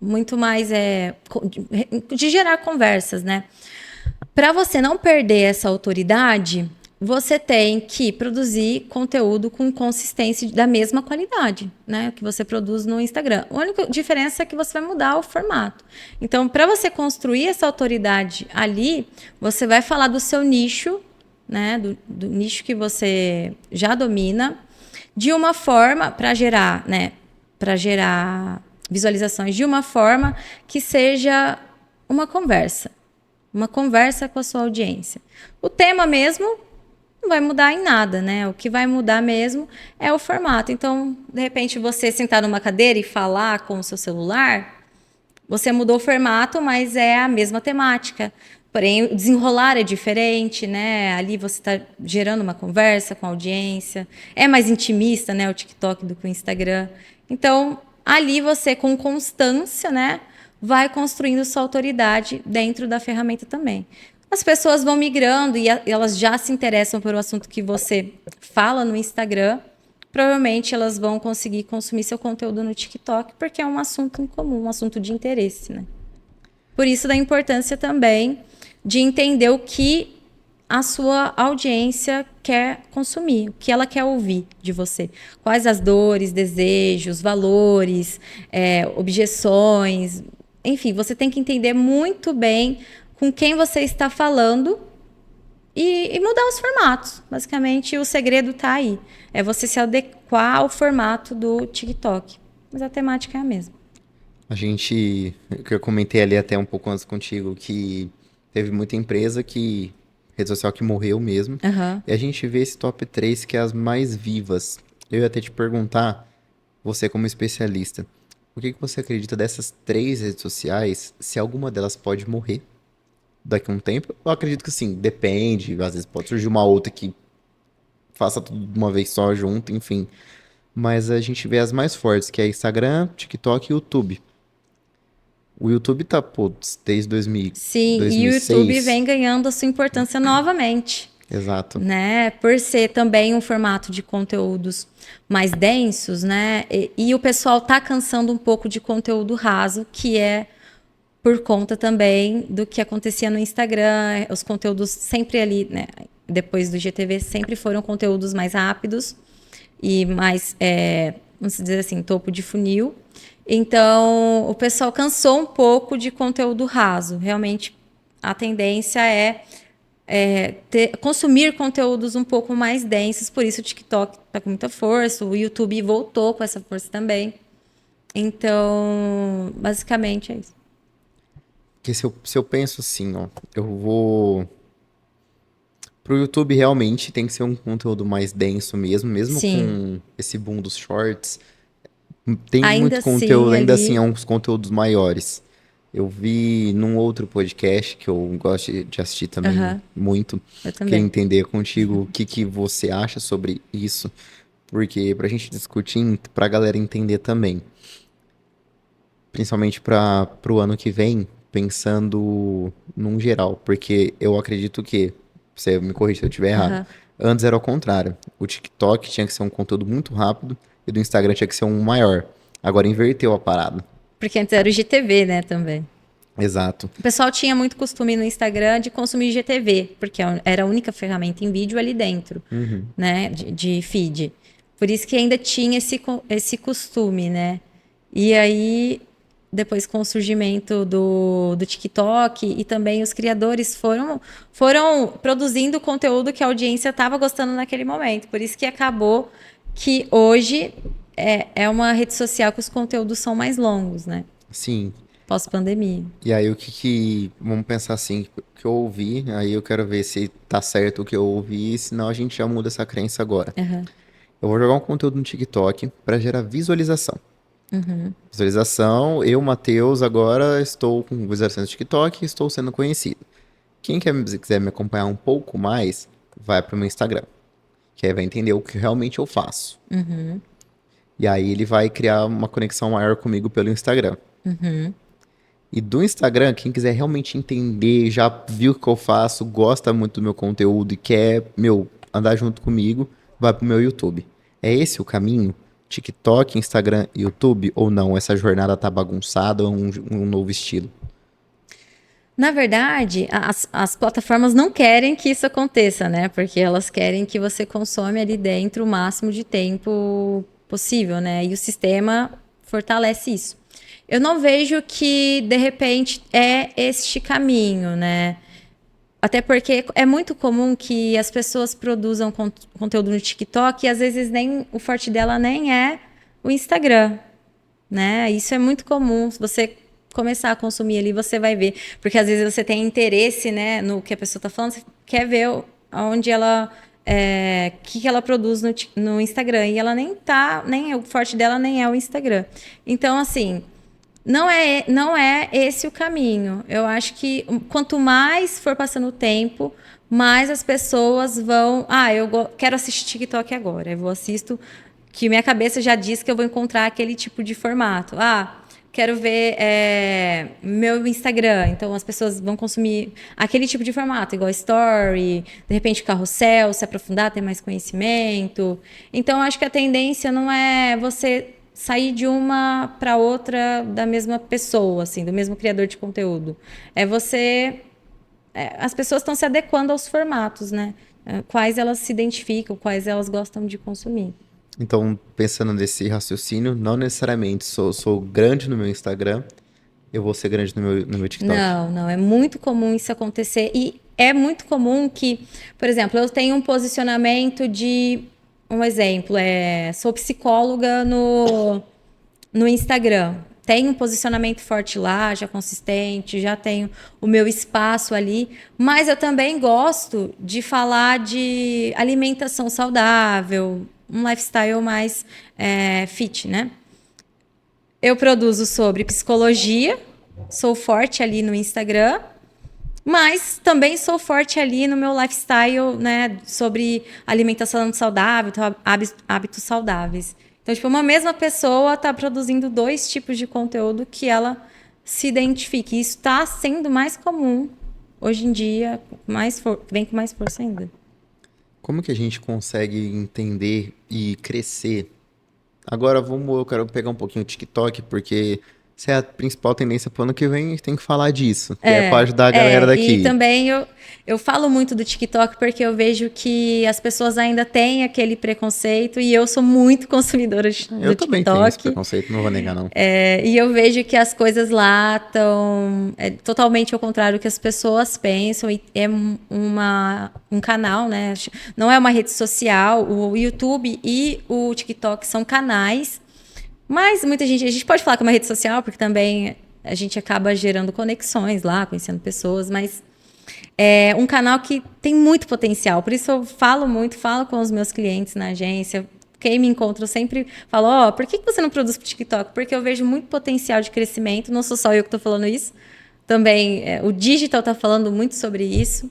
Muito mais de gerar conversas, né? Para você não perder essa autoridade, você tem que produzir conteúdo com consistência da mesma qualidade, né? Que você produz no Instagram. A única diferença é que você vai mudar o formato. Então, para você construir essa autoridade ali, você vai falar do seu nicho, né? Do nicho que você já domina, de uma forma para gerar, né? Para gerar visualizações de uma forma que seja uma conversa com a sua audiência. O tema mesmo não vai mudar em nada, né? O que vai mudar mesmo é o formato. Então, de repente, você sentar numa cadeira e falar com o seu celular, você mudou o formato, mas é a mesma temática. Porém, o desenrolar é diferente, né? Ali você está gerando uma conversa com a audiência. É mais intimista, né? O TikTok do que o Instagram. Então, ali você, com constância, né? Vai construindo sua autoridade dentro da ferramenta também. As pessoas vão migrando e elas já se interessam pelo assunto que você fala no Instagram. Provavelmente elas vão conseguir consumir seu conteúdo no TikTok, porque é um assunto em comum, um assunto de interesse, né? Por isso da importância também de entender o que a sua audiência quer consumir, o que ela quer ouvir de você. Quais as dores, desejos, valores, objeções. Enfim, você tem que entender muito bem com quem você está falando e mudar os formatos. Basicamente, o segredo está aí. É você se adequar ao formato do TikTok. Mas a temática é a mesma. Que eu comentei ali até um pouco antes contigo, que teve muita empresa rede social que morreu mesmo. Uhum. E a gente vê esse top 3 que é as mais vivas. Eu ia até te perguntar, você como especialista, o que você acredita dessas 3 redes sociais, se alguma delas pode morrer daqui a um tempo? Eu acredito que sim, depende, às vezes pode surgir uma outra que faça tudo de uma vez só junto, enfim. Mas a gente vê as mais fortes, que é Instagram, TikTok e YouTube. O YouTube tá, desde Sim, 2006. e o YouTube vem ganhando a sua importância novamente. Exato. Né? Por ser também um formato de conteúdos mais densos, né? E o pessoal tá cansando um pouco de conteúdo raso, que é por conta também do que acontecia no Instagram, os conteúdos sempre ali, né? Depois do IGTV, sempre foram conteúdos mais rápidos e mais, vamos dizer assim, topo de funil. Então, o pessoal cansou um pouco de conteúdo raso. Realmente, a tendência é consumir conteúdos um pouco mais densos, por isso o TikTok está com muita força, o YouTube voltou com essa força também. Então, basicamente é isso. Porque se eu penso assim, ó, eu vou... Pro YouTube realmente tem que ser um conteúdo mais denso mesmo Sim. com esse boom dos shorts. Tem Ainda muito conteúdo, assim, ainda ali... assim, é uns conteúdos maiores. Eu vi num outro podcast que eu gosto de assistir também muito. Eu Queria também. entender contigo o que você acha sobre isso. Porque pra gente discutir, pra galera entender também. Principalmente pro ano que vem, pensando num geral. Porque eu acredito que, você me corrija se eu estiver errado, antes era ao contrário. O TikTok tinha que ser um conteúdo muito rápido e do Instagram tinha que ser um maior. Agora inverteu a parada. Porque antes era o IGTV, né, também. Exato. O pessoal tinha muito costume no Instagram de consumir IGTV, porque era a única ferramenta em vídeo ali dentro, né, de feed. Por isso que ainda tinha esse costume, né? E aí, depois com o surgimento do TikTok e também os criadores foram produzindo conteúdo que a audiência estava gostando naquele momento. Por isso que acabou que hoje é uma rede social que os conteúdos são mais longos, né? Sim. Pós-pandemia. E aí, vamos pensar assim, o que eu ouvi, aí eu quero ver se tá certo o que eu ouvi, senão a gente já muda essa crença agora. Uhum. Eu vou jogar um conteúdo no TikTok para gerar visualização. Visualização, eu, Matheus, agora estou com visualização no TikTok e estou sendo conhecido. Quem quiser me acompanhar um pouco mais, vai para o meu Instagram, que aí vai entender o que realmente eu faço. E aí ele vai criar uma conexão maior comigo pelo Instagram. E do Instagram, quem quiser realmente entender, já viu o que eu faço, gosta muito do meu conteúdo e quer, andar junto comigo, vai pro meu YouTube. É esse o caminho? TikTok, Instagram e YouTube? Ou não? Essa jornada tá bagunçada ou um novo estilo? Na verdade, as plataformas não querem que isso aconteça, né? Porque elas querem que você consome ali dentro o máximo de tempo possível, né? E o sistema fortalece isso. Eu não vejo que, de repente, é este caminho, né? Até porque é muito comum que as pessoas produzam conteúdo no TikTok e às vezes nem o forte dela nem é o Instagram, né? Isso é muito comum. Se você começar a consumir ali, você vai ver. Porque às vezes você tem interesse, né, no que a pessoa está falando, você quer ver onde ela... que ela produz no Instagram. E ela nem o forte dela nem é o Instagram. Então, assim... Não é esse o caminho. Eu acho que quanto mais for passando o tempo, mais as pessoas vão... quero assistir TikTok agora. Eu vou assisto, que minha cabeça já diz que eu vou encontrar aquele tipo de formato. Quero ver meu Instagram. Então, as pessoas vão consumir aquele tipo de formato, igual story, de repente carrossel, se aprofundar, ter mais conhecimento. Então, acho que a tendência não é você... sair de uma para outra da mesma pessoa, assim, do mesmo criador de conteúdo. As pessoas estão se adequando aos formatos, né? Quais elas se identificam, quais elas gostam de consumir. Então, pensando nesse raciocínio, não necessariamente sou grande no meu Instagram, eu vou ser grande no meu TikTok. Não, é muito comum isso acontecer. E é muito comum que, por exemplo, eu tenho um posicionamento de... Um exemplo, sou psicóloga no Instagram. Tenho um posicionamento forte lá, já consistente, já tenho o meu espaço ali. Mas eu também gosto de falar de alimentação saudável, um lifestyle mais fit, né? Eu produzo sobre psicologia, sou forte ali no Instagram, mas também sou forte ali no meu lifestyle, né, sobre alimentação saudável, hábitos saudáveis. Então, tipo, uma mesma pessoa está produzindo 2 tipos de conteúdo que ela se identifique. Isso está sendo mais comum hoje em dia, vem com mais força ainda. Como que a gente consegue entender e crescer? Agora eu quero pegar um pouquinho o TikTok, porque essa é a principal tendência pro ano que vem, a gente tem que falar disso, que é para ajudar a galera daqui. E também eu falo muito do TikTok porque eu vejo que as pessoas ainda têm aquele preconceito e eu sou muito consumidora do TikTok. Eu também tenho esse preconceito, não vou negar, não. E eu vejo que as coisas lá estão totalmente ao contrário do que as pessoas pensam. E é um canal, né? Não é uma rede social. O YouTube e o TikTok são canais. Mas muita gente... A gente pode falar que é uma rede social, porque também a gente acaba gerando conexões lá, conhecendo pessoas, mas é um canal que tem muito potencial. Por isso eu falo com os meus clientes na agência. Quem me encontra, eu sempre falo, por que você não produz para o TikTok? Porque eu vejo muito potencial de crescimento. Não sou só eu que estou falando isso. Também o digital está falando muito sobre isso.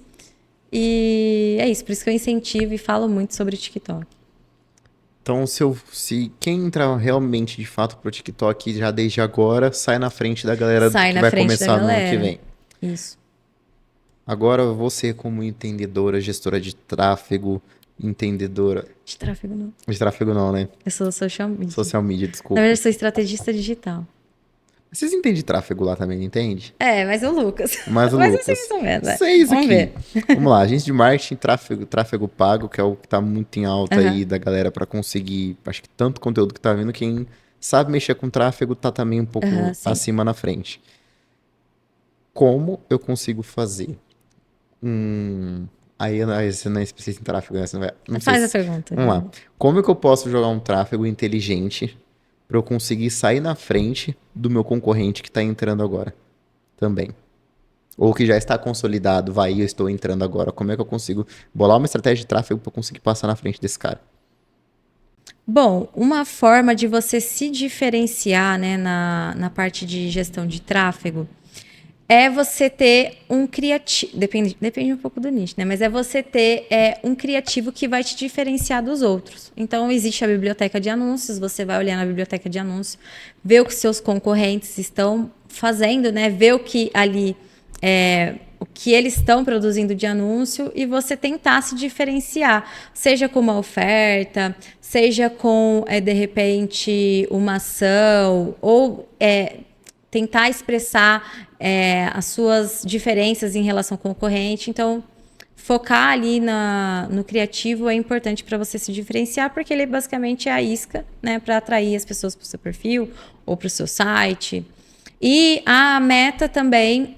E é isso, por isso que eu incentivo e falo muito sobre o TikTok. Então, se quem entrar realmente de fato pro TikTok já desde agora, sai na frente da galera que vai começar no ano que vem. Isso. Agora, você como entendedora, gestora de tráfego, entendedora... De tráfego não. De tráfego não, né? Eu sou social media. Social media, desculpa. Na verdade, eu sou estrategista digital. Vocês entendem de tráfego lá também, não entende? Mas o Lucas. Mas o Mas eu sei mais Lucas. ou menos, Sei isso Vamos aqui. ver. Vamos lá, agência de marketing, tráfego pago, que é o que tá muito em alta Aham. aí da galera para conseguir, acho que tanto conteúdo que tá vindo, quem sabe mexer com tráfego tá também um pouco Aham, sim. acima na frente. Como eu consigo fazer um... Aí você não é especialista em tráfego, né? Você não vai... Não sei Faz a se... pergunta. Vamos lá. Como é que eu posso jogar um tráfego inteligente para eu conseguir sair na frente do meu concorrente que está entrando agora também? Ou que já está consolidado, eu estou entrando agora. Como é que eu consigo bolar uma estratégia de tráfego para conseguir passar na frente desse cara? Bom, uma forma de você se diferenciar, né, na parte de gestão de tráfego é você ter um criativo. Depende um pouco do nicho, né? Mas é você ter um criativo que vai te diferenciar dos outros. Então, existe a biblioteca de anúncios, você vai olhar na biblioteca de anúncios, ver o que seus concorrentes estão fazendo, né? Ver o que ali o que eles estão produzindo de anúncio e você tentar se diferenciar, seja com uma oferta, seja com, de repente, uma ação, ou tentar expressar as suas diferenças em relação ao concorrente. Então, focar ali no criativo é importante para você se diferenciar, porque ele basicamente é a isca, né, para atrair as pessoas para o seu perfil ou para o seu site. E a Meta também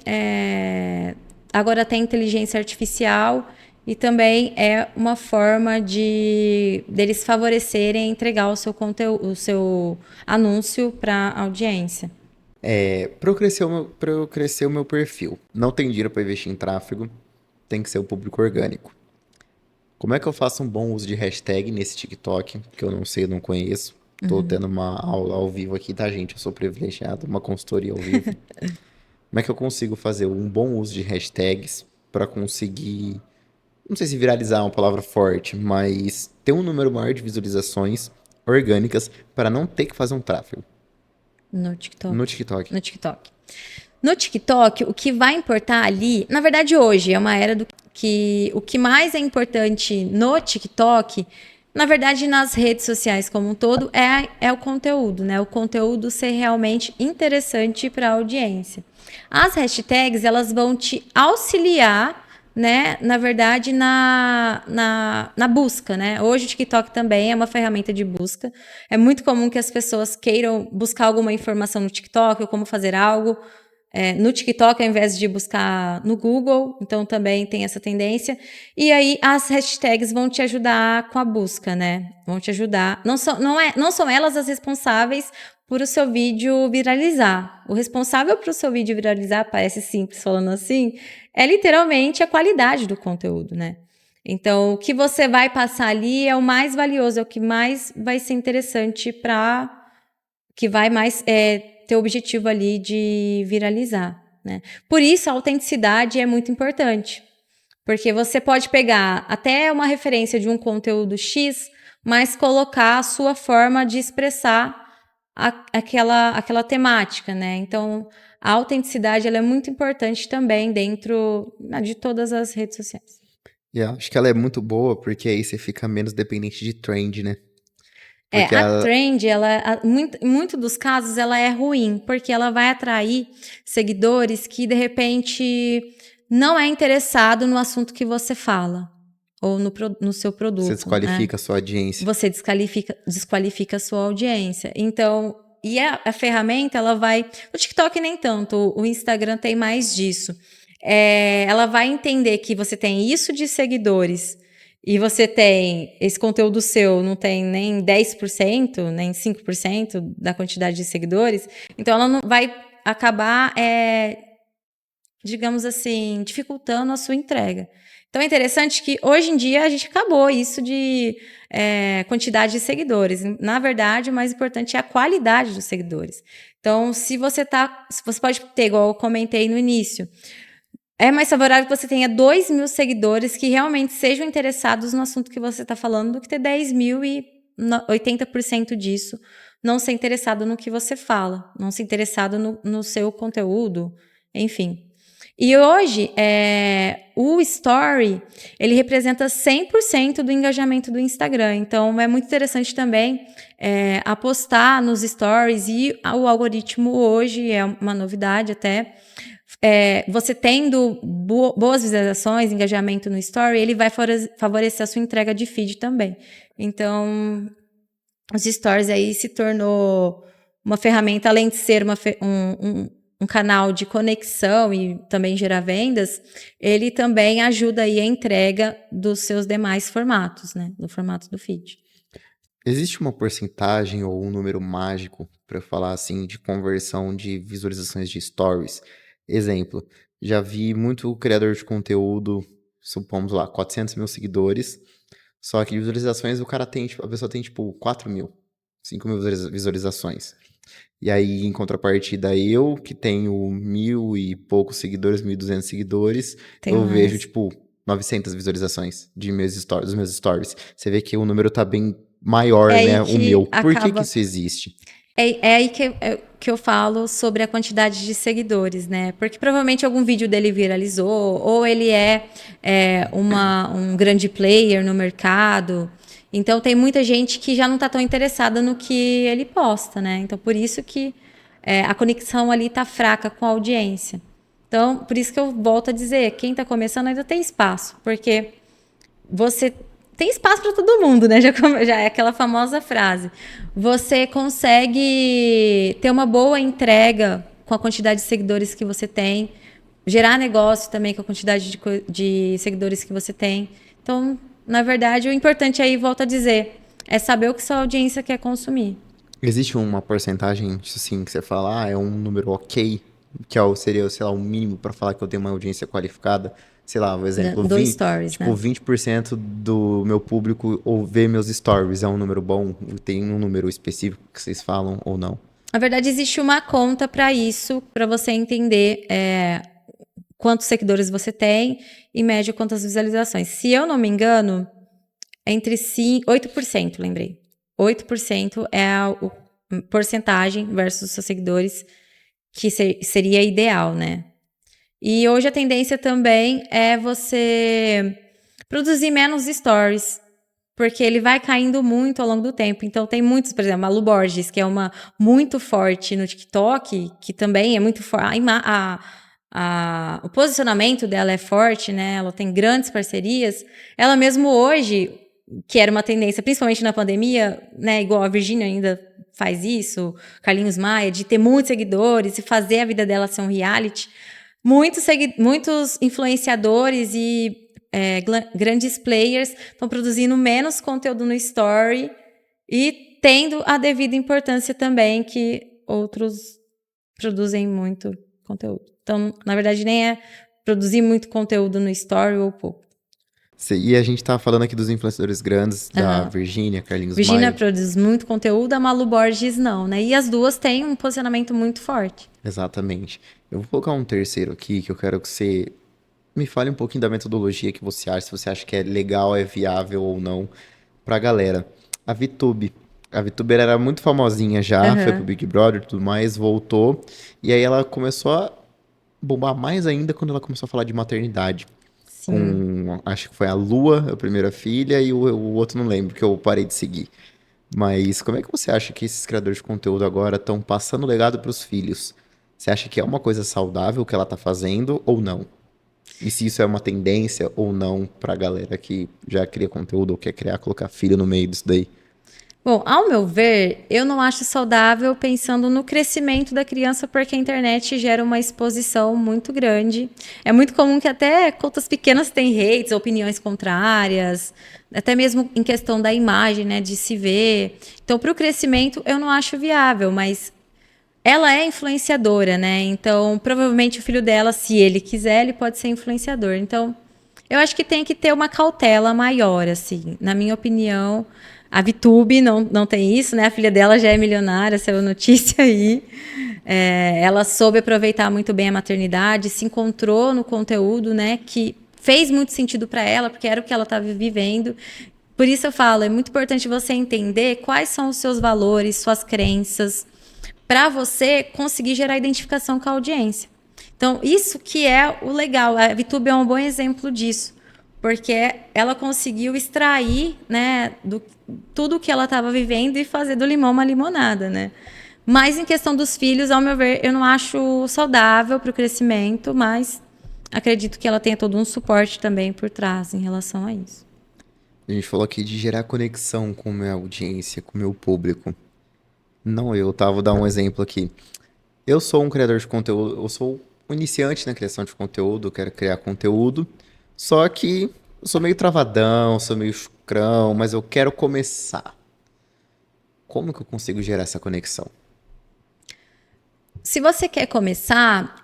agora tem inteligência artificial e também é uma forma de deles favorecerem entregar o seu conteúdo, o seu anúncio para a audiência. Para eu crescer o meu perfil, não tem dinheiro para investir em tráfego, tem que ser o público orgânico. Como é que eu faço um bom uso de hashtag nesse TikTok, que eu não sei, eu não conheço? Tô tendo uma aula ao vivo aqui, tá, gente? Eu sou privilegiado, uma consultoria ao vivo. Como é que eu consigo fazer um bom uso de hashtags para conseguir, não sei se viralizar é uma palavra forte, mas ter um número maior de visualizações orgânicas para não ter que fazer um tráfego No TikTok. no TikTok? No TikTok. No TikTok, o que vai importar ali, na verdade, hoje é uma era do que o que mais é importante no TikTok, na verdade, nas redes sociais como um todo, é o conteúdo, né? O conteúdo ser realmente interessante para a audiência. As hashtags, elas vão te auxiliar, né? Na verdade, na busca, né? Hoje o TikTok também é uma ferramenta de busca. É muito comum que as pessoas queiram buscar alguma informação no TikTok ou como fazer algo no TikTok ao invés de buscar no Google, então também tem essa tendência. E aí as hashtags vão te ajudar com a busca, né? Vão te ajudar. Não são elas as responsáveis por o seu vídeo viralizar. O responsável para o seu vídeo viralizar, parece simples falando assim, é literalmente a qualidade do conteúdo, né? Então, o que você vai passar ali é o mais valioso, é o que mais vai ser interessante que vai mais ter o objetivo ali de viralizar, né? Por isso, a autenticidade é muito importante, porque você pode pegar até uma referência de um conteúdo X, mas colocar a sua forma de expressar aquela temática, né? Então, a autenticidade ela é muito importante também dentro de todas as redes sociais. E eu acho que ela é muito boa porque aí você fica menos dependente de trend, né? Porque A trend, em muito dos casos, ela é ruim, porque ela vai atrair seguidores que, de repente, não é interessado no assunto que você fala, ou no seu você produto, né? desqualifica a sua audiência. Você desqualifica a sua audiência. Então, e a ferramenta, ela vai... O TikTok nem tanto, o Instagram tem mais disso. Ela vai entender que você tem isso de seguidores e você tem esse conteúdo seu, não tem nem 10%, nem 5% da quantidade de seguidores, então ela não vai acabar, digamos assim, dificultando a sua entrega. Então é interessante que hoje em dia a gente acabou isso de quantidade de seguidores. Na verdade, o mais importante é a qualidade dos seguidores. Então, se você pode ter, igual eu comentei no início, é mais favorável que você tenha 2.000 seguidores que realmente sejam interessados no assunto que você está falando do que ter 10.000 e 80% disso não ser interessado no que você fala, não ser interessado no seu conteúdo, enfim. E hoje, o Story, ele representa 100% do engajamento do Instagram. Então, é muito interessante também apostar nos Stories. E o algoritmo hoje, é uma novidade até, você tendo boas visualizações, engajamento no Story, ele vai favorecer a sua entrega de feed também. Então, os Stories aí se tornou uma ferramenta, além de ser um canal de conexão e também gerar vendas, ele também ajuda aí a entrega dos seus demais formatos, né? No formato do feed. Existe uma porcentagem ou um número mágico, para falar assim, de conversão de visualizações de stories? Exemplo, já vi muito criador de conteúdo, supomos lá, 400 mil seguidores, só que de visualizações o cara tem, a pessoa tem tipo 4 mil, 5 mil visualizações. E aí, em contrapartida, eu, que tenho 1.000 e poucos seguidores, 1.200 seguidores, eu vejo, tipo, 900 visualizações dos meus stories. Você vê que o número tá bem maior, né? O meu. Por que isso existe? É aí que eu falo sobre a quantidade de seguidores, né? Porque provavelmente algum vídeo dele viralizou, ou ele um grande player no mercado. Então, tem muita gente que já não está tão interessada no que ele posta, né? Então, por isso que a conexão ali está fraca com a audiência. Então, por isso que eu volto a dizer, quem está começando ainda tem espaço, porque você tem espaço para todo mundo, né? Já é aquela famosa frase. Você consegue ter uma boa entrega com a quantidade de seguidores que você tem, gerar negócio também com a quantidade de seguidores que você tem. Então, na verdade, o importante aí, volto a dizer, é saber o que sua audiência quer consumir. Existe uma porcentagem, assim, que você fala, é um número ok, que seria, sei lá, o mínimo para falar que eu tenho uma audiência qualificada? Sei lá, por exemplo, Do stories, tipo, né? 20% do meu público ou vê meus stories é um número bom? Tem um número específico que vocês falam ou não? Na verdade, existe uma conta para isso, para você entender quantos seguidores você tem e média quantas visualizações. Se eu não me engano, entre 8%, lembrei. 8% é a porcentagem versus seus seguidores, que seria ideal, né? E hoje a tendência também é você produzir menos stories, porque ele vai caindo muito ao longo do tempo. Então tem muitos, por exemplo, a Malu Borges, que é uma muito forte no TikTok, que também é muito forte. O posicionamento dela é forte, né? Ela tem grandes parcerias. Ela mesmo hoje, que era uma tendência, principalmente na pandemia, né? Igual a Virgínia ainda faz isso, Carlinhos Maia, de ter muitos seguidores e fazer a vida dela ser um reality. Muitos influenciadores e grandes players estão produzindo menos conteúdo no Story e tendo a devida importância também que outros produzem muito conteúdo. Então, na verdade, nem é produzir muito conteúdo no Story ou pouco. E a gente tá falando aqui dos influenciadores grandes, da Virgínia, Carlinhos Maia. Virgínia produz muito conteúdo, a Malu Borges não, né? E as duas têm um posicionamento muito forte. Exatamente. Eu vou colocar um terceiro aqui, que eu quero que você me fale um pouquinho da metodologia que você acha, se você acha que é legal, é viável ou não pra galera. A VTube. A VTuber era muito famosinha já, foi pro Big Brother e tudo mais, voltou. E aí ela começou a bombar mais ainda quando ela começou a falar de maternidade. Sim. Acho que foi a Lua, a primeira filha, e o outro não lembro, que eu parei de seguir. Mas como é que você acha que esses criadores de conteúdo agora estão passando o legado pros filhos? Você acha que é uma coisa saudável que ela tá fazendo ou não? E se isso é uma tendência ou não pra galera que já cria conteúdo ou quer criar, colocar filho no meio disso daí? Bom, ao meu ver, eu não acho saudável pensando no crescimento da criança, porque a internet gera uma exposição muito grande. É muito comum que até contas pequenas tenham hates, opiniões contrárias, até mesmo em questão da imagem, né, de se ver. Então, para o crescimento, eu não acho viável, mas ela é influenciadora, né? Então, provavelmente o filho dela, se ele quiser, ele pode ser influenciador. Então, eu acho que tem que ter uma cautela maior, assim. Na minha opinião, a VTube não tem isso, né? A filha dela já é milionária, saiu notícia aí. Ela soube aproveitar muito bem a maternidade, se encontrou no conteúdo, né? Que fez muito sentido para ela, porque era o que ela estava vivendo. Por isso eu falo, é muito importante você entender quais são os seus valores, suas crenças, para você conseguir gerar identificação com a audiência. Então, isso que é o legal. A VTube é um bom exemplo disso, porque ela conseguiu extrair, né, tudo que ela estava vivendo e fazer do limão uma limonada, né? Mas em questão dos filhos, ao meu ver, eu não acho saudável para o crescimento, mas acredito que ela tenha todo um suporte também por trás em relação a isso. A gente falou aqui de gerar conexão com a minha audiência, com o meu público. Não eu, tá? Vou dar um exemplo aqui. Eu sou um criador de conteúdo, eu sou um iniciante na criação de conteúdo, quero criar conteúdo, só que eu sou meio travadão, sou meio chucrão, mas eu quero começar. Como que eu consigo gerar essa conexão? Se você quer começar,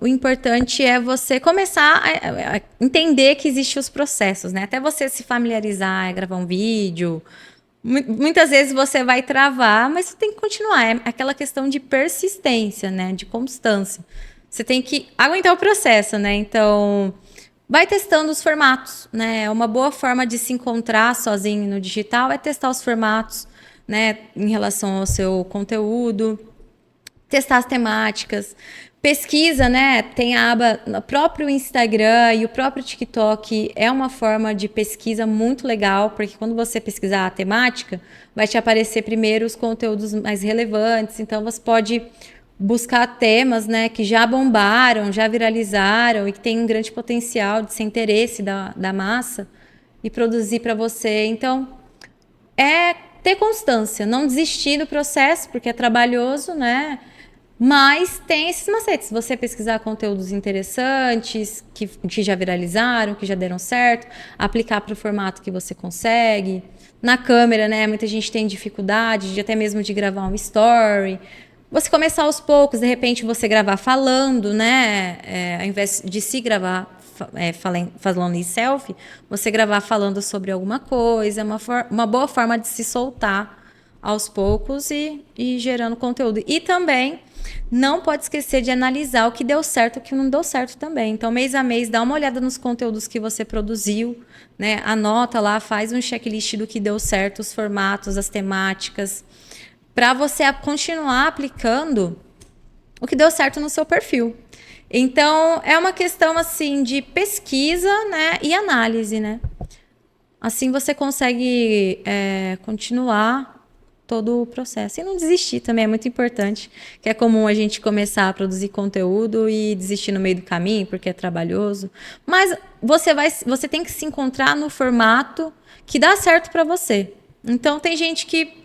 o importante é você começar a entender que existem os processos, né? Até você se familiarizar, gravar um vídeo. Muitas vezes você vai travar, mas você tem que continuar. É aquela questão de persistência, né? De constância. Você tem que aguentar o processo, né? Então, vai testando os formatos, né? Uma boa forma de se encontrar sozinho no digital é testar os formatos, né? Em relação ao seu conteúdo. Testar as temáticas, pesquisa, né? Tem a aba no próprio Instagram e o próprio TikTok é uma forma de pesquisa muito legal, porque quando você pesquisar a temática, vai te aparecer primeiro os conteúdos mais relevantes, então você pode buscar temas, né, que já bombaram, já viralizaram e que tem um grande potencial de ser interesse da massa e produzir para você. Então, é ter constância, não desistir do processo, porque é trabalhoso, né? Mas tem esses macetes. Você pesquisar conteúdos interessantes, que já viralizaram, que já deram certo, aplicar para o formato que você consegue. Na câmera, né? Muita gente tem dificuldade de até mesmo de gravar um story. Você começar aos poucos, de repente você gravar falando, né? Ao invés de se gravar falando em selfie, você gravar falando sobre alguma coisa. É uma boa forma de se soltar aos poucos e gerando conteúdo. E também não pode esquecer de analisar o que deu certo e o que não deu certo também. Então, mês a mês, dá uma olhada nos conteúdos que você produziu, né? Anota lá, faz um checklist do que deu certo, os formatos, as temáticas, para você continuar aplicando o que deu certo no seu perfil. Então, é uma questão assim de pesquisa, né, e análise, né? Assim você consegue continuar todo o processo. E não desistir também é muito importante, que é comum a gente começar a produzir conteúdo e desistir no meio do caminho, porque é trabalhoso. Mas você tem que se encontrar no formato que dá certo para você. Então, tem gente que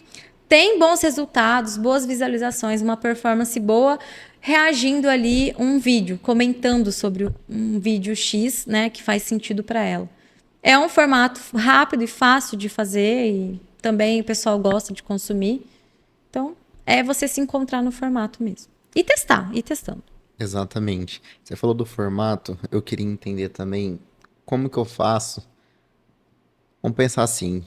tem bons resultados, boas visualizações, uma performance boa, reagindo ali um vídeo, comentando sobre um vídeo X, né, que faz sentido para ela. É um formato rápido e fácil de fazer e também o pessoal gosta de consumir. Então, é você se encontrar no formato mesmo. E testar, ir testando. Exatamente. Você falou do formato, eu queria entender também como que eu faço. Vamos pensar assim,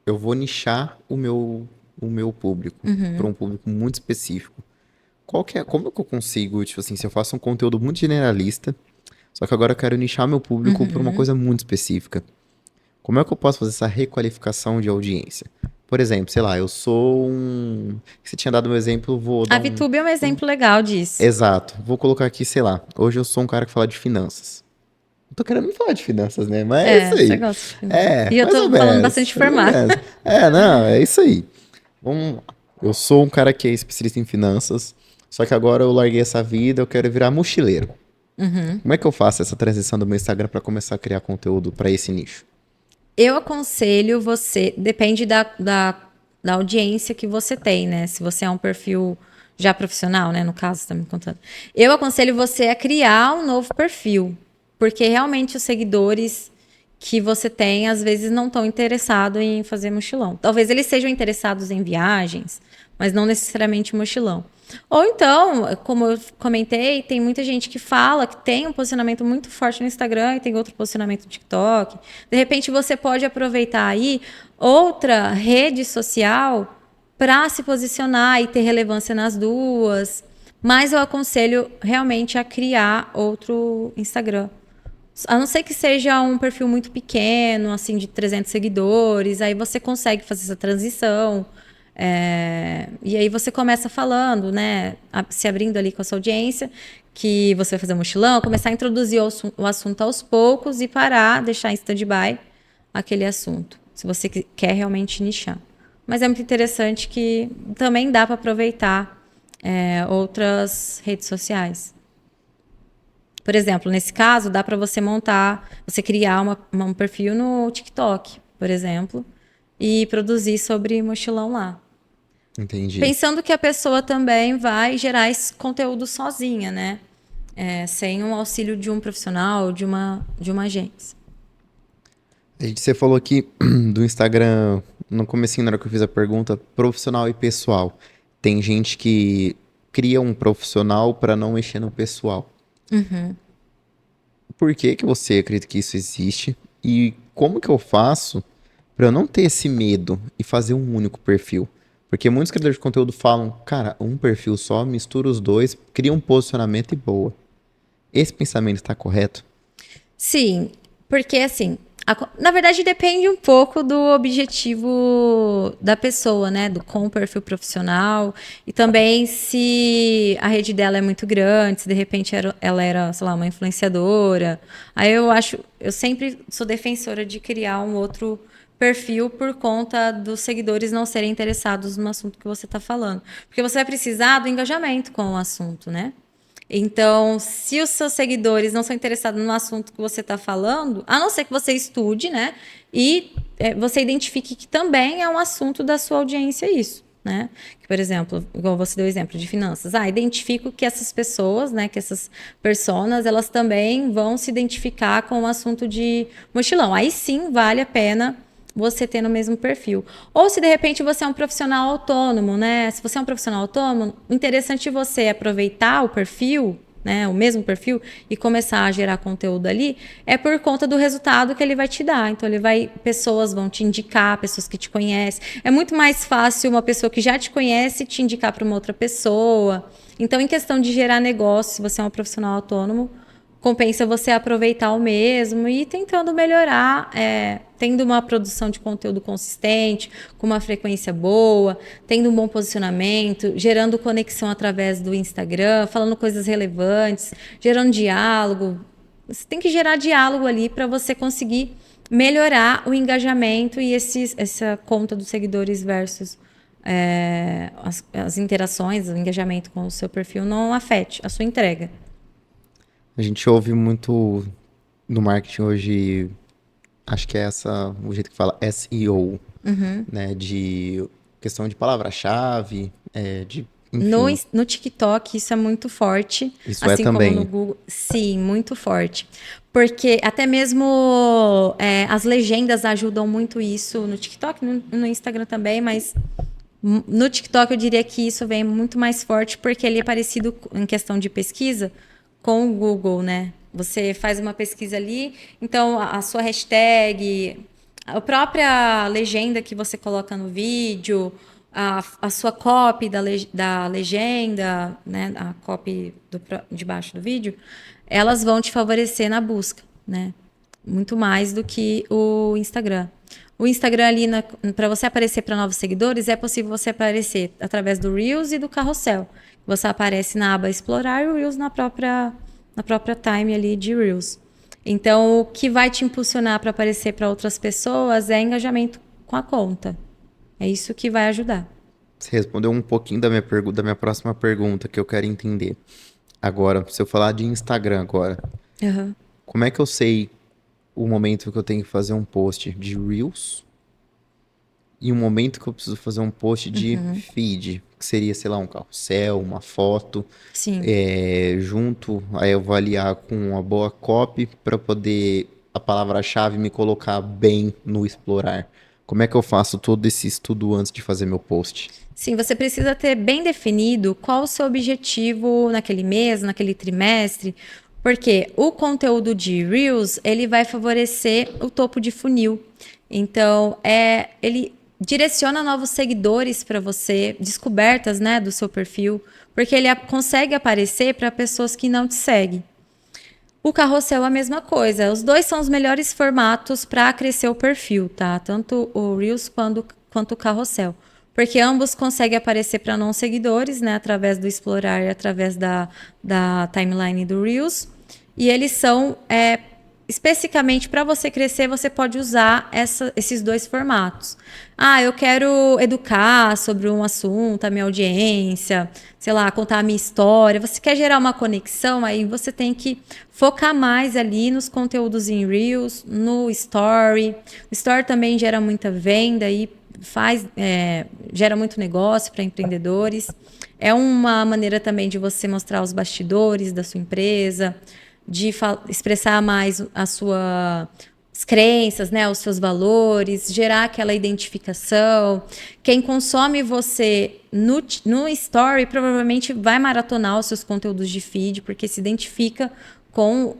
eu vou nichar o meu público para um público muito específico. Como que eu consigo, tipo assim, se eu faço um conteúdo muito generalista, só que agora eu quero nichar meu público para uma coisa muito específica. Como é que eu posso fazer essa requalificação de audiência? Por exemplo, sei lá, eu sou um... Você tinha dado um exemplo, vou dar A VTube é um exemplo legal disso. Exato. Vou colocar aqui, sei lá, hoje eu sou um cara que fala de finanças. Não tô querendo falar de finanças, né? Mas é isso aí. Você gosta de finanças. E eu mais tô ou falando menos, bastante de mais ou formato. menos. Não, é isso aí. Vamos lá. Eu sou um cara que é especialista em finanças, só que agora eu larguei essa vida, eu quero virar mochileiro. Como é que eu faço essa transição do meu Instagram para começar a criar conteúdo para esse nicho? Eu aconselho você, depende da audiência que você tem, né? Se você é um perfil já profissional, né? No caso, você tá me contando. Eu aconselho você a criar um novo perfil, porque realmente os seguidores que você tem, às vezes, não estão interessados em fazer mochilão. Talvez eles sejam interessados em viagens, mas não necessariamente mochilão. Ou então, como eu comentei, tem muita gente que fala que tem um posicionamento muito forte no Instagram e tem outro posicionamento no TikTok. De repente, você pode aproveitar aí outra rede social para se posicionar e ter relevância nas duas. Mas eu aconselho realmente a criar outro Instagram. A não ser que seja um perfil muito pequeno, assim, de 300 seguidores, aí você consegue fazer essa transição. E aí você começa falando, né, se abrindo ali com a sua audiência, que você vai fazer um mochilão, começar a introduzir o assunto aos poucos e parar, deixar em stand-by aquele assunto, se você quer realmente nichar. Mas é muito interessante que também dá para aproveitar outras redes sociais. Por exemplo, nesse caso, dá para você criar um perfil no TikTok, por exemplo, e produzir sobre mochilão lá. Entendi. Pensando que a pessoa também vai gerar esse conteúdo sozinha, né? Sem o auxílio de um profissional, de uma agência. Você falou aqui do Instagram, no comecinho, na hora que eu fiz a pergunta, profissional e pessoal. Tem gente que cria um profissional para não mexer no pessoal. Por que que você acredita que isso existe? E como que eu faço para eu não ter esse medo e fazer um único perfil? Porque muitos criadores de conteúdo falam, cara, um perfil só, mistura os dois, cria um posicionamento e boa. Esse pensamento está correto? Sim, porque assim, na verdade depende um pouco do objetivo da pessoa, né? Com o perfil profissional e também se a rede dela é muito grande, se de repente ela era, sei lá, uma influenciadora. Aí eu sempre sou defensora de criar um outro perfil por conta dos seguidores não serem interessados no assunto que você está falando. Porque você vai precisar do engajamento com o assunto, né? Então, se os seus seguidores não são interessados no assunto que você está falando, a não ser que você estude, né? E você identifique que também é um assunto da sua audiência isso, né? Que, por exemplo, igual você deu o exemplo de finanças. Identifico que essas pessoas, né? Que essas personas, elas também vão se identificar com o assunto de mochilão. Aí sim, vale a pena você ter no mesmo perfil. Ou se de repente você é um profissional autônomo, né? Se você é um profissional autônomo, interessante você aproveitar o perfil, né? O mesmo perfil e começar a gerar conteúdo ali, é por conta do resultado que ele vai te dar. Então pessoas vão te indicar, pessoas que te conhecem. É muito mais fácil uma pessoa que já te conhece te indicar para uma outra pessoa. Então, em questão de gerar negócio, se você é um profissional autônomo, compensa você aproveitar o mesmo e ir tentando melhorar, tendo uma produção de conteúdo consistente, com uma frequência boa, tendo um bom posicionamento, gerando conexão através do Instagram, falando coisas relevantes, gerando diálogo. Você tem que gerar diálogo ali para você conseguir melhorar o engajamento e essa conta dos seguidores versus as interações, o engajamento com o seu perfil não afete a sua entrega. A gente ouve muito no marketing hoje, acho que é o jeito que fala, SEO, né? De questão de palavra-chave, enfim. No TikTok, isso é muito forte. Isso assim também. como no Google. Sim, muito forte. Porque até mesmo as legendas ajudam muito isso no TikTok, no Instagram também, mas no TikTok eu diria que isso vem muito mais forte porque ele é parecido em questão de pesquisa com o Google, né? Você faz uma pesquisa ali, então a sua hashtag, a própria legenda que você coloca no vídeo, a sua copy da legenda, né? A copy de baixo do vídeo, elas vão te favorecer na busca, né? Muito mais do que o Instagram. O Instagram ali, para você aparecer para novos seguidores, é possível você aparecer através do Reels e do Carrossel. Você aparece na aba Explorar e o Reels na própria time ali de Reels. Então, o que vai te impulsionar para aparecer para outras pessoas é engajamento com a conta. É isso que vai ajudar. Você respondeu um pouquinho da minha próxima pergunta que eu quero entender. Agora, se eu falar de Instagram agora, como é que eu sei o momento que eu tenho que fazer um post de Reels e o momento que eu preciso fazer um post de feed, que seria, sei lá, um carrossel, uma foto, Sim. junto, aí eu vou aliar com uma boa copy para poder a palavra-chave me colocar bem no explorar. Como é que eu faço todo esse estudo antes de fazer meu post? Sim, você precisa ter bem definido qual o seu objetivo naquele mês, naquele trimestre, porque o conteúdo de Reels, ele vai favorecer o topo de funil. Então, ele direciona novos seguidores para você, descobertas, né, do seu perfil, porque ele consegue aparecer para pessoas que não te seguem. O carrossel é a mesma coisa. Os dois são os melhores formatos para crescer o perfil, tá? Tanto o Reels quanto o carrossel. porque ambos conseguem aparecer para não seguidores, né, através do explorar e através da timeline do Reels. E eles são especificamente para você crescer, você pode usar esses dois formatos. Ah, eu quero educar sobre um assunto, a minha audiência, sei lá, contar a minha história. Você quer gerar uma conexão, aí você tem que focar mais ali nos conteúdos em Reels, no Story. O Story também gera muita venda e gera muito negócio para empreendedores. É uma maneira também de você mostrar os bastidores da sua empresa, de expressar mais as suas crenças, né, os seus valores, gerar aquela identificação. Quem consome você no Story provavelmente vai maratonar os seus conteúdos de feed, porque se identifica com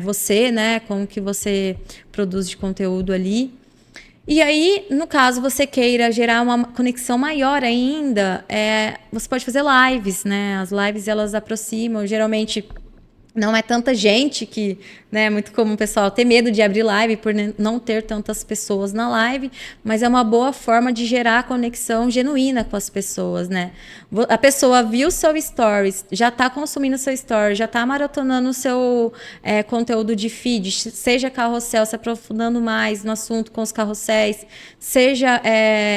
você, né, com o que você produz de conteúdo ali. E aí, no caso, você queira gerar uma conexão maior ainda, você pode fazer lives, né? As lives, elas aproximam, geralmente não é tanta gente que, né, é muito comum o pessoal ter medo de abrir live por não ter tantas pessoas na live, mas é uma boa forma de gerar conexão genuína com as pessoas, né? A pessoa viu o seu stories, já está consumindo o seu story, já está maratonando o seu conteúdo de feed, seja carrossel, se aprofundando mais no assunto com os carrosséis, seja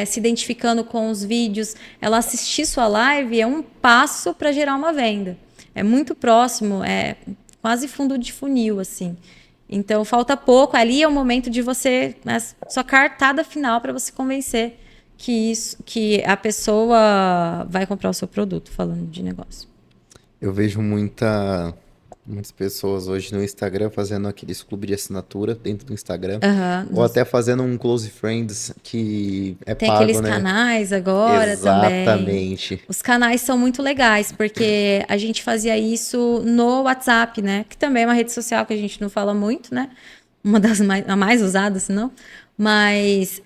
se identificando com os vídeos, ela assistir sua live é um passo para gerar uma venda. É muito próximo, é quase fundo de funil, assim. Então, falta pouco. Ali é o momento de você, né, sua cartada final para você convencer que a pessoa vai comprar o seu produto, falando de negócio. Eu vejo muitas pessoas hoje no Instagram fazendo aqueles clubes de assinatura dentro do Instagram. Ou até fazendo um close friends que é Tem pago, aqueles né? canais agora também. Exatamente. Os canais são muito legais, porque a gente fazia isso no WhatsApp, né? Que também é uma rede social que a gente não fala muito, né? Uma das mais usadas, se não. Mas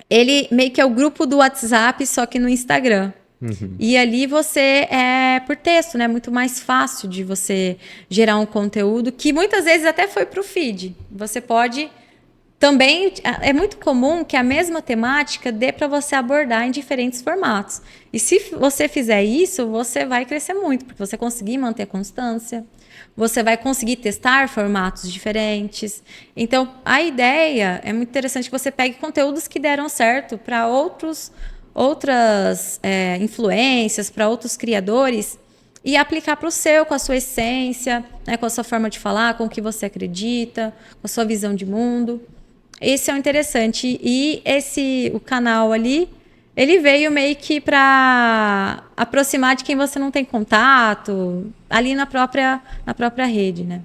ele meio que é o grupo do WhatsApp, só que no Instagram. E ali você por texto, né? Muito mais fácil de você gerar um conteúdo que muitas vezes até foi para o feed. Você pode também, é muito comum que a mesma temática dê para você abordar em diferentes formatos. E se você fizer isso, você vai crescer muito, porque você conseguir manter a constância, você vai conseguir testar formatos diferentes. Então, a ideia é muito interessante que você pegue conteúdos que deram certo para outras influências, para outros criadores, e aplicar para o seu, com a sua essência, né, com a sua forma de falar, com o que você acredita, com a sua visão de mundo. Esse é o interessante. E o canal ali, ele veio meio que para aproximar de quem você não tem contato, ali na própria rede, né?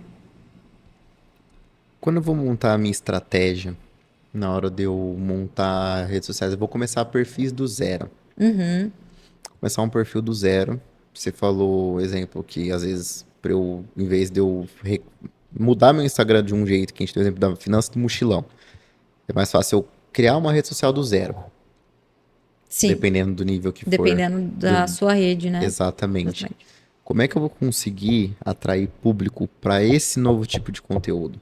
Quando eu vou montar a minha estratégia, na hora de eu montar redes sociais, eu vou começar perfis do zero. Começar um perfil do zero. Você falou, exemplo, que às vezes, em vez de eu mudar meu Instagram de um jeito, que a gente tem o exemplo da Finanças do Mochilão, é mais fácil eu criar uma rede social do zero. Sim. Dependendo do nível que for. Dependendo da sua rede, né? Exatamente. Como é que eu vou conseguir atrair público para esse novo tipo de conteúdo?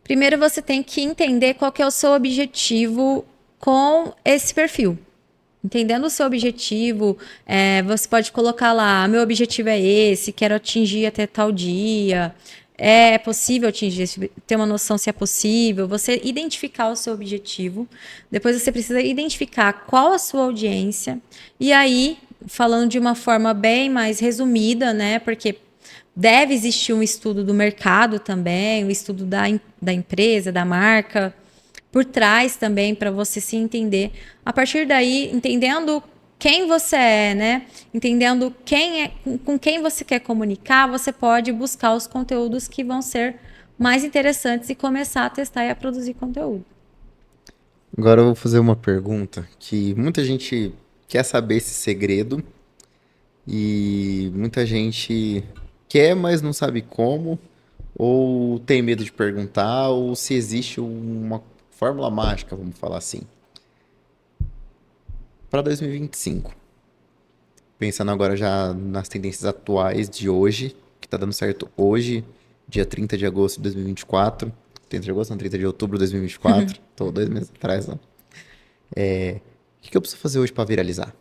Primeiro você tem que entender qual que é o seu objetivo com esse perfil. Entendendo o seu objetivo, você pode colocar lá, meu objetivo é esse, quero atingir até tal dia. É possível atingir, ter uma noção se é possível, você identificar o seu objetivo, depois você precisa identificar qual a sua audiência, e aí, falando de uma forma bem mais resumida, né, porque deve existir um estudo do mercado também, um estudo da empresa, da marca, por trás também, para você se entender. A partir daí, entendendo quem você é, né? Entendendo com quem você quer comunicar, você pode buscar os conteúdos que vão ser mais interessantes e começar a testar e a produzir conteúdo. Agora eu vou fazer uma pergunta que muita gente quer saber esse segredo e muita gente quer, mas não sabe como, ou tem medo de perguntar, ou se existe uma fórmula mágica, vamos falar assim. Para 2025. Pensando agora já nas tendências atuais de hoje, que tá dando certo hoje, dia 30 de agosto de 2024. 30 de agosto, não, 30 de outubro de 2024. Tô 2 meses atrás, né? que eu preciso fazer hoje para viralizar?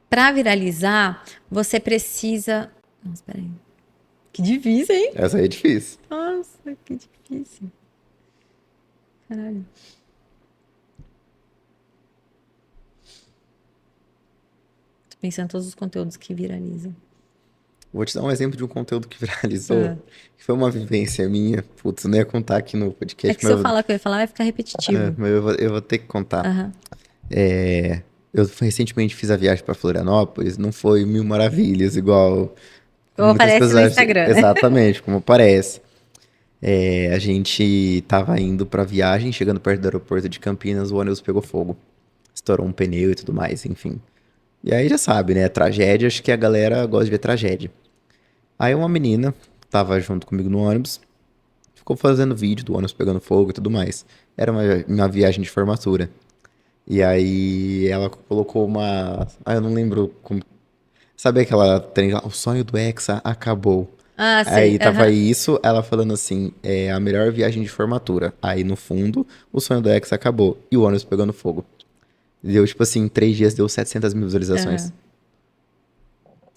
Para viralizar, você precisa... Nossa, peraí. Que difícil, hein? Essa aí é difícil. Nossa, que difícil. Caralho. Tô pensando em todos os conteúdos que viralizam. Vou te dar um exemplo de um conteúdo que viralizou, Ah. que foi uma vivência minha. Putz, eu não ia contar aqui no É podcast, que se eu falar o que eu ia falar, vai ficar repetitivo. mas eu vou ter que contar. Aham. Eu recentemente fiz a viagem para Florianópolis, não foi mil maravilhas, igual Ou muitas aparece no pessoas acham. Instagram, né? Exatamente, como parece. A gente tava indo pra viagem, chegando perto do aeroporto de Campinas, o ônibus pegou fogo. Estourou um pneu e tudo mais, enfim. E aí já sabe, né? Tragédia, acho que a galera gosta de ver tragédia. Aí uma menina tava junto comigo no ônibus, ficou fazendo vídeo do ônibus pegando fogo e tudo mais. Era uma viagem de formatura. E aí ela colocou uma. Ah, eu não lembro como. Sabe aquela trem lá? O sonho do Hexa acabou. Ah, sei. Aí tava Aham. isso, ela falando assim, é a melhor viagem de formatura. Aí no fundo, o sonho do Hexa acabou. E o ônibus pegando fogo. Deu, tipo assim, em 3 dias deu 700 mil visualizações. Aham.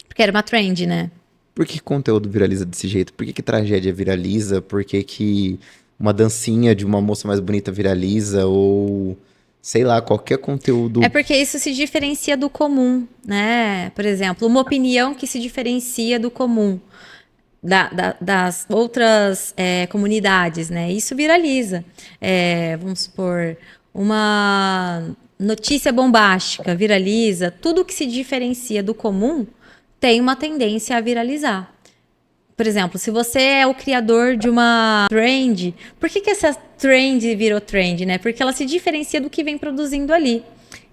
Porque era uma trend, né? Por que conteúdo viraliza desse jeito? Por que tragédia viraliza? Por que uma dancinha de uma moça mais bonita viraliza? Ou, sei lá, qualquer É conteúdo. porque isso se diferencia do comum, né? Por exemplo, uma opinião que se diferencia do comum, das outras comunidades, né? Isso viraliza. Vamos supor, uma notícia bombástica viraliza. Tudo que se diferencia do comum tem uma tendência a viralizar. Por exemplo, se você é o criador de uma trend, por que essa trend virou trend, né? Porque ela se diferencia do que vem produzindo ali.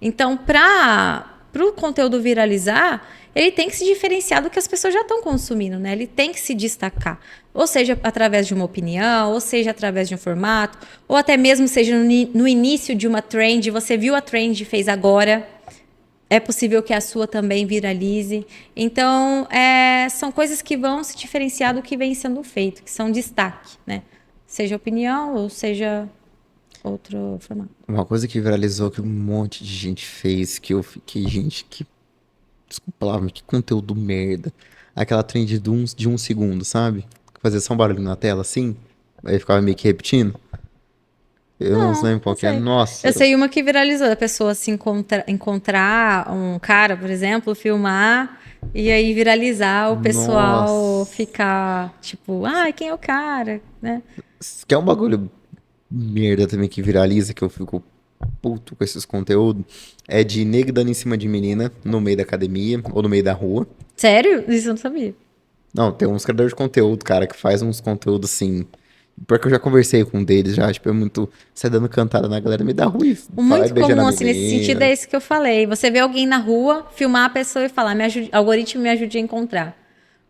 Então, para o conteúdo viralizar, ele tem que se diferenciar do que as pessoas já estão consumindo, né? Ele tem que se destacar. Ou seja, através de uma opinião, ou seja, através de um formato, ou até mesmo seja no início de uma trend, você viu a trend e fez agora. É possível que a sua também viralize. Então, são coisas que vão se diferenciar do que vem sendo feito, que são destaque, né? Seja opinião ou seja outro formato. Uma coisa que viralizou que um monte de gente fez, que eu fiquei, gente, que. Desculpa a palavra, mas que conteúdo merda. Aquela trend de um segundo, sabe? Fazia só um barulho na tela assim, aí ficava meio que repetindo. Eu não Não, lembro não qual que é. sei. Nossa, Eu sei uma que viralizou, a pessoa se encontrar um cara, por exemplo, filmar e aí viralizar, o pessoal nossa. ficar tipo, ai, quem é o cara, né? Que é um bagulho merda também que viraliza, que eu fico puto com esses conteúdos. É de nego dando em cima de menina no meio da academia ou no meio da rua. Sério? Isso eu não sabia. Não, tem uns criadores de conteúdo, cara, que faz uns conteúdos assim. Porque eu já conversei com um deles, já, tipo, é muito. Sai dando cantada na galera, me dá ruim. O Vai muito beijando a comum, assim, nesse sentido, é menina. esse que eu falei. Você vê alguém na rua, filmar a pessoa e falar, algoritmo me ajude a encontrar.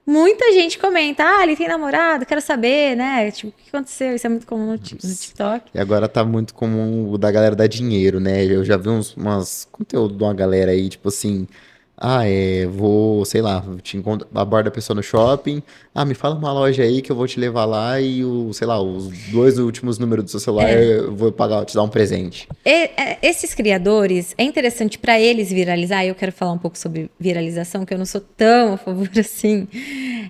Muita gente comenta, ele tem namorado, quero saber, né? Tipo, o que aconteceu? Isso é muito comum no TikTok. E agora tá muito comum o da galera dar dinheiro, né? Eu já vi umas conteúdo de uma galera aí, tipo assim. Vou, sei lá, te encontro, aborda a pessoa no shopping. Me fala uma loja aí que eu vou te levar lá e sei lá, os 2 últimos números do seu celular eu vou pagar, te dar um presente. Esses criadores, é interessante para eles viralizar, e eu quero falar um pouco sobre viralização, que eu não sou tão a favor assim.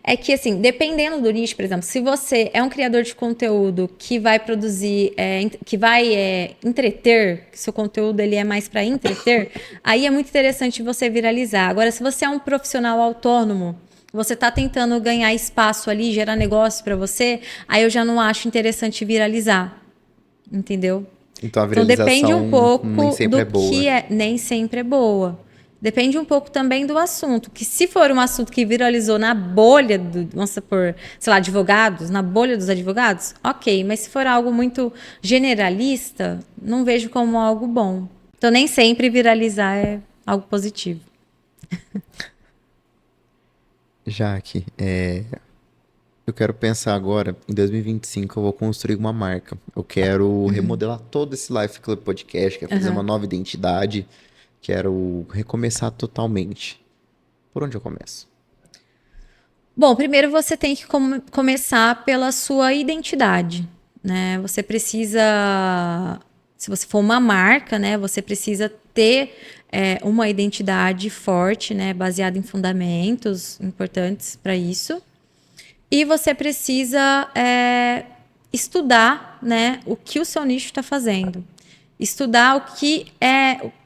É que, assim, dependendo do nicho, por exemplo, se você é um criador de conteúdo que vai produzir, que vai entreter, que seu conteúdo ele é mais para entreter, aí é muito interessante você viralizar. Agora, se você é um profissional autônomo, você está tentando ganhar espaço ali, gerar negócio para você, aí eu já não acho interessante viralizar. Entendeu? Então a Então depende um viralização nem pouco sempre do é boa. que é, nem sempre é boa. Depende um pouco também do assunto. Que se for um assunto que viralizou na bolha vamos supor, sei lá, advogados, na bolha dos advogados, ok. Mas se for algo muito generalista, não vejo como algo bom. Então nem sempre viralizar é algo positivo. Jaque, eu quero pensar agora, em 2025 eu vou construir uma marca. Eu quero remodelar todo esse Life Club Podcast, quero fazer uma Aham. nova identidade, quero recomeçar totalmente. Por onde eu começo? Bom, primeiro você tem que começar pela sua identidade, né? Você precisa se você for uma marca, né, você precisa ter uma identidade forte, né, baseada em fundamentos importantes para isso. E você precisa estudar, né, o que o seu nicho está fazendo. Estudar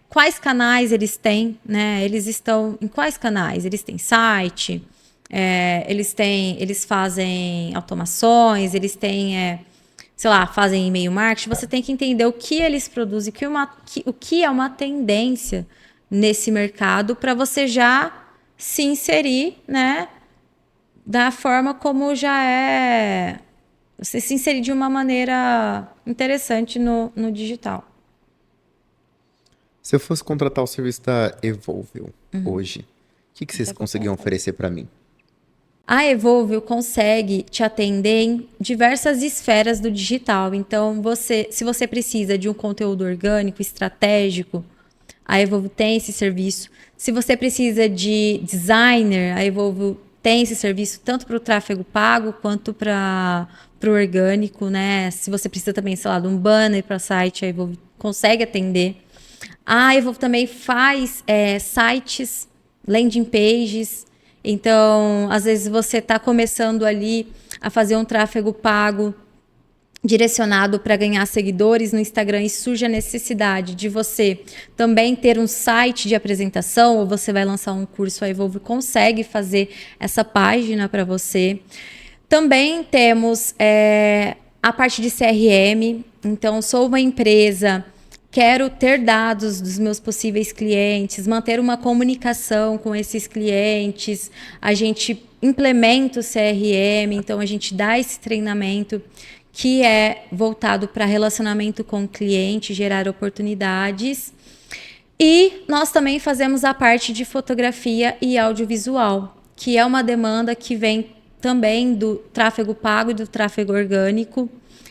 quais canais eles têm, né? Eles estão em quais canais? Eles têm site, eles fazem automações, eles têm, sei lá, fazem e-mail marketing. Você tem que entender o que eles produzem, o que é uma tendência nesse mercado para você já se inserir, né? Da forma como já é. Você se inserir de uma maneira interessante no digital. Se eu fosse contratar o serviço da Evolvio hoje, o que vocês conseguiam oferecer para mim? A Evolvio consegue te atender em diversas esferas do digital. Então, se você precisa de um conteúdo orgânico, estratégico, a Evolvio tem esse serviço. Se você precisa de designer, a Evolvio tem esse serviço tanto para o tráfego pago quanto para o orgânico, né? Se você precisa também, sei lá, de um banner para site, a Evolvio consegue atender. A Evolvio também faz sites, landing pages. Então, às vezes você está começando ali a fazer um tráfego pago direcionado para ganhar seguidores no Instagram e surge a necessidade de você também ter um site de apresentação, ou você vai lançar um curso, a Evolvio consegue fazer essa página para você. Também temos a parte de CRM. Então, sou uma empresa, quero ter dados dos meus possíveis clientes, manter uma comunicação com esses clientes. A gente implementa o CRM, então a gente dá esse treinamento que é voltado para relacionamento com o cliente, gerar oportunidades. E nós também fazemos a parte de fotografia e audiovisual, que é uma demanda que vem também do tráfego pago e do tráfego orgânico.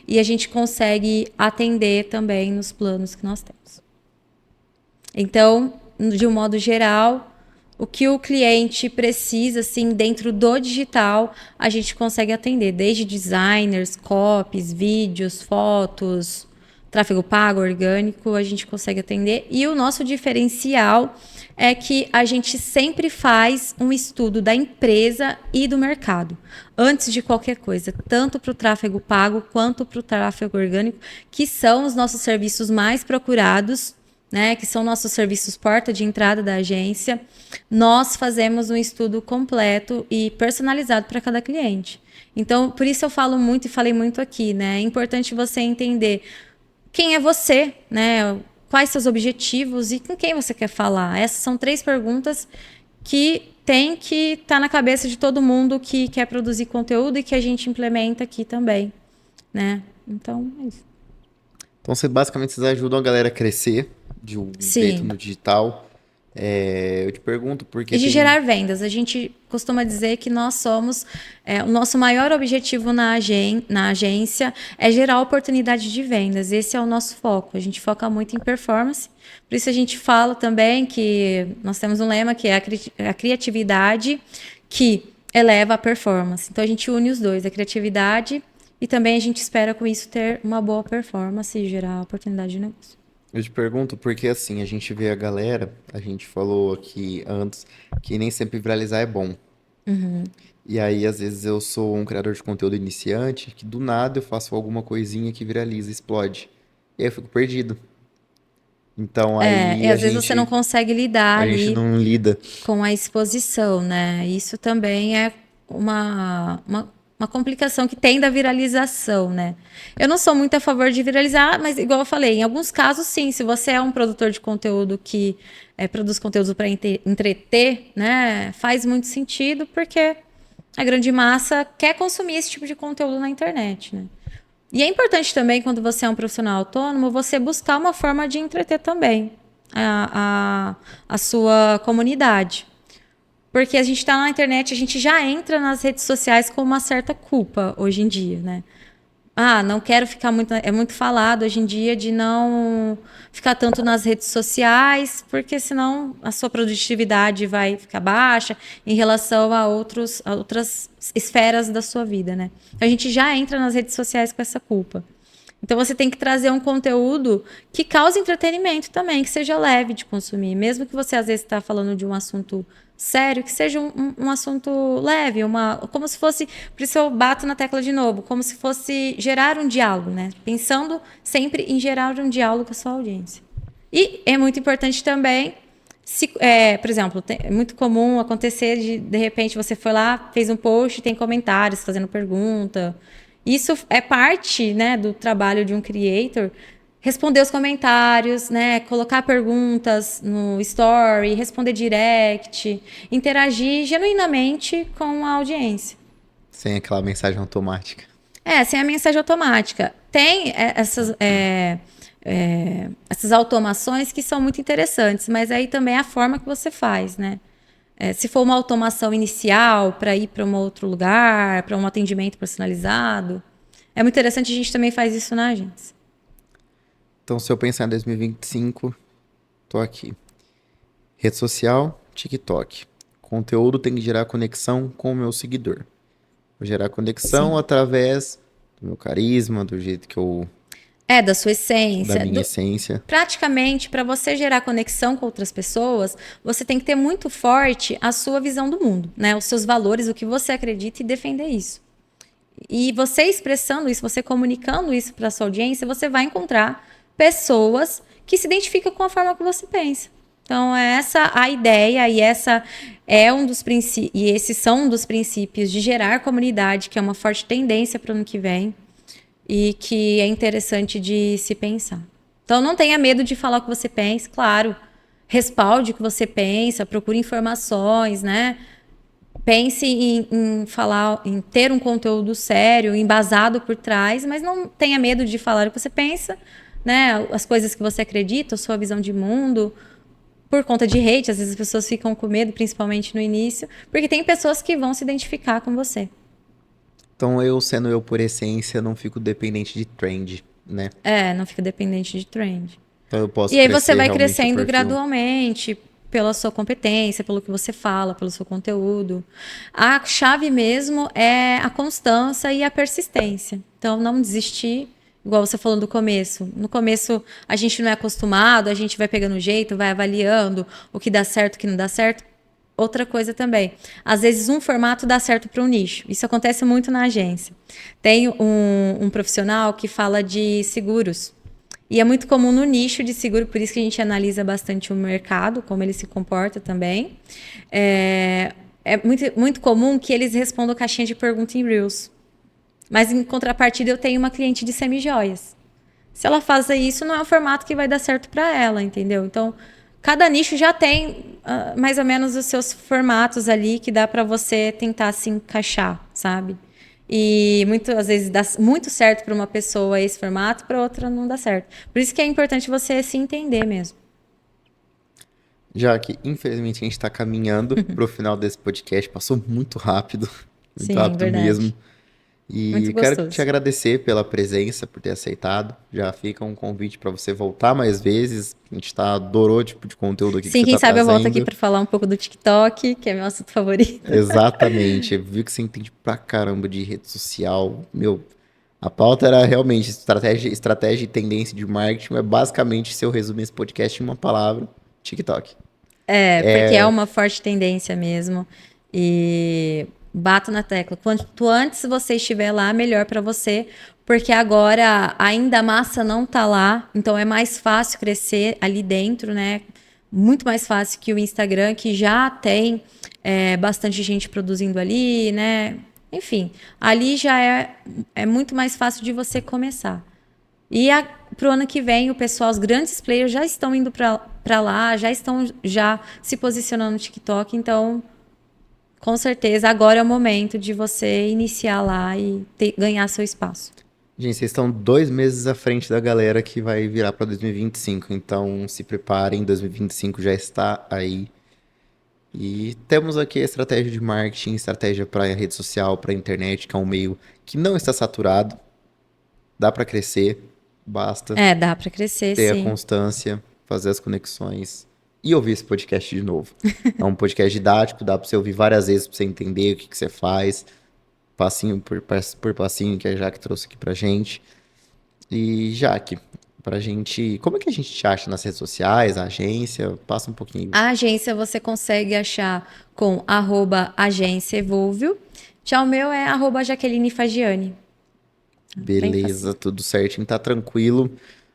E a gente consegue atender também nos planos que nós temos. Então, de um modo geral, o que o cliente precisa, assim, dentro do digital, a gente consegue atender. Desde designers, copies, vídeos, fotos, tráfego pago, orgânico, a gente consegue atender. E o nosso diferencial é que a gente sempre faz um estudo da empresa e do mercado, antes de qualquer coisa, tanto para o tráfego pago quanto para o tráfego orgânico, que são os nossos serviços mais procurados, né, que são nossos serviços porta de entrada da agência. Nós fazemos um estudo completo e personalizado para cada cliente. Então, por isso eu falo muito e falei muito aqui, né? É importante você entender quem é você, né? Quais seus objetivos e com quem você quer falar. Essas são 3 perguntas que tem que estar na cabeça de todo mundo que quer produzir conteúdo e que a gente implementa aqui também, né? Então, é isso. Então, vocês ajudam a galera a crescer de um jeito no digital. Eu te pergunto porque... E de gerar vendas. A gente costuma dizer que nós somos... o nosso maior objetivo na agência é gerar oportunidade de vendas. Esse é o nosso foco. A gente foca muito em performance. Por isso a gente fala também que nós temos um lema que é a criatividade que eleva a performance. Então a gente une os dois, a criatividade e também a gente espera com isso ter uma boa performance e gerar oportunidade de negócio. Eu te pergunto porque, assim, a gente vê a galera, a gente falou aqui antes, que nem sempre viralizar é bom. E aí, às vezes, eu sou um criador de conteúdo iniciante, que do nada eu faço alguma coisinha que viraliza, explode. E aí eu fico perdido. Então, aí E às vezes você não consegue lidar a gente ali não lida. com a exposição, né? Isso também é uma complicação que tem da viralização, né? Eu não sou muito a favor de viralizar, mas igual eu falei, em alguns casos sim, se você é um produtor de conteúdo que produz conteúdo para entreter, né? Faz muito sentido porque a grande massa quer consumir esse tipo de conteúdo na internet, né? E é importante também, quando você é um profissional autônomo, você buscar uma forma de entreter também a sua comunidade. Porque a gente está na internet, a gente já entra nas redes sociais com uma certa culpa hoje em dia, né? Não quero ficar muito... É muito falado hoje em dia de não ficar tanto nas redes sociais, porque senão a sua produtividade vai ficar baixa em relação a outras esferas da sua vida, né? A gente já entra nas redes sociais com essa culpa. Então você tem que trazer um conteúdo que cause entretenimento também, que seja leve de consumir. Mesmo que você às vezes está falando de um assunto sério, que seja um assunto leve, como se fosse, por isso eu bato na tecla de novo, como se fosse gerar um diálogo, né? Pensando sempre em gerar um diálogo com a sua audiência. E é muito importante também, por exemplo, é muito comum acontecer de repente você foi lá, fez um post, tem comentários fazendo pergunta. Isso é parte, né, do trabalho de um creator, responder os comentários, né, colocar perguntas no story, responder direct, interagir genuinamente com a audiência. Sem aquela mensagem automática. Sem a mensagem automática. Tem essas automações que são muito interessantes, mas aí também é a forma que você faz, né? Se for uma automação inicial para ir para um outro lugar, para um atendimento personalizado, é muito interessante, a gente também faz isso na agência. Então, se eu pensar em 2025, tô aqui. Rede social, TikTok. Conteúdo tem que gerar conexão com o meu seguidor. Vou gerar conexão através do meu carisma, do jeito que eu... da sua essência. Da minha essência. Praticamente, para você gerar conexão com outras pessoas, você tem que ter muito forte a sua visão do mundo, né? Os seus valores, o que você acredita e defender isso. E você expressando isso, você comunicando isso para sua audiência, você vai encontrar pessoas que se identificam com a forma que você pensa. Então, essa a ideia e essa é e esses são um dos princípios de gerar comunidade, que é uma forte tendência para o ano que vem e que é interessante de se pensar. Então, não tenha medo de falar o que você pensa, claro. Respalde o que você pensa, procure informações, né? Pense em falar, em ter um conteúdo sério, embasado por trás, mas não tenha medo de falar o que você pensa, né? As coisas que você acredita, a sua visão de mundo. Por conta de hate, às vezes as pessoas ficam com medo, principalmente no início, porque tem pessoas que vão se identificar com você. Então, eu sendo eu por essência, não fico dependente de trend, né? Não fica dependente de trend. Então, eu posso E aí você vai realmente crescendo gradualmente pela sua competência, pelo que você fala, pelo seu conteúdo. A chave mesmo é a constância e a persistência. Então, não desistir, igual você falou no começo. No começo, a gente não é acostumado, a gente vai pegando jeito, vai avaliando o que dá certo, o que não dá certo. Outra coisa também, às vezes um formato dá certo para um nicho. Isso acontece muito na agência. Tem um profissional que fala de seguros. E é muito comum no nicho de seguro, por isso que a gente analisa bastante o mercado, como ele se comporta também. É muito comum que eles respondam caixinha de pergunta em Reels. Mas, em contrapartida, eu tenho uma cliente de semijoias. Se ela faz isso, não é um formato que vai dar certo para ela, entendeu? Então, cada nicho já tem mais ou menos os seus formatos ali que dá para você tentar se encaixar, sabe? E às vezes dá muito certo para uma pessoa esse formato, para outra não dá certo. Por isso que é importante você se entender mesmo. Já que, infelizmente, a gente está caminhando para o final desse podcast, passou muito rápido. Muito rápido verdade. mesmo. E muito quero gostoso. te agradecer pela presença, por ter aceitado. Já fica um convite para você voltar mais vezes. A gente adorou o tipo de conteúdo aqui que você quem tá sabe trazendo. eu volto aqui para falar um pouco do TikTok, que é meu assunto favorito. Exatamente. Viu que você entende pra caramba de rede social. Meu, a pauta era realmente estratégia e tendência de marketing, mas basicamente, se eu resumir esse podcast em uma palavra, TikTok. Porque é uma forte tendência mesmo. E bato na tecla. Quanto antes você estiver lá, melhor para você. Porque agora ainda a massa não tá lá. Então é mais fácil crescer ali dentro, né? Muito mais fácil que o Instagram, que já tem bastante gente produzindo ali, né? Enfim, ali já é muito mais fácil de você começar. E para o ano que vem, os grandes players já estão indo para lá, já estão se posicionando no TikTok. Então, com certeza, agora é o momento de você iniciar lá e ganhar seu espaço. Gente, vocês estão 2 meses à frente da galera que vai virar para 2025. Então, se preparem, 2025 já está aí. E temos aqui a estratégia de marketing, estratégia para rede social, para internet, que é um meio que não está saturado. Dá para crescer. Basta dá para crescer, ter sim. a constância, fazer as conexões e ouvir esse podcast de novo. É um podcast didático, dá para você ouvir várias vezes para você entender o que você faz, passinho por passinho, que a Jaque trouxe aqui pra gente. E Jaque, pra gente. Como é que a gente te acha nas redes sociais, a agência? Passa um pouquinho. A agência você consegue achar com @agência Evolvio. Já o meu é @Jaqueline Fagiani. Bem Beleza, fácil. tudo certinho, tá tranquilo.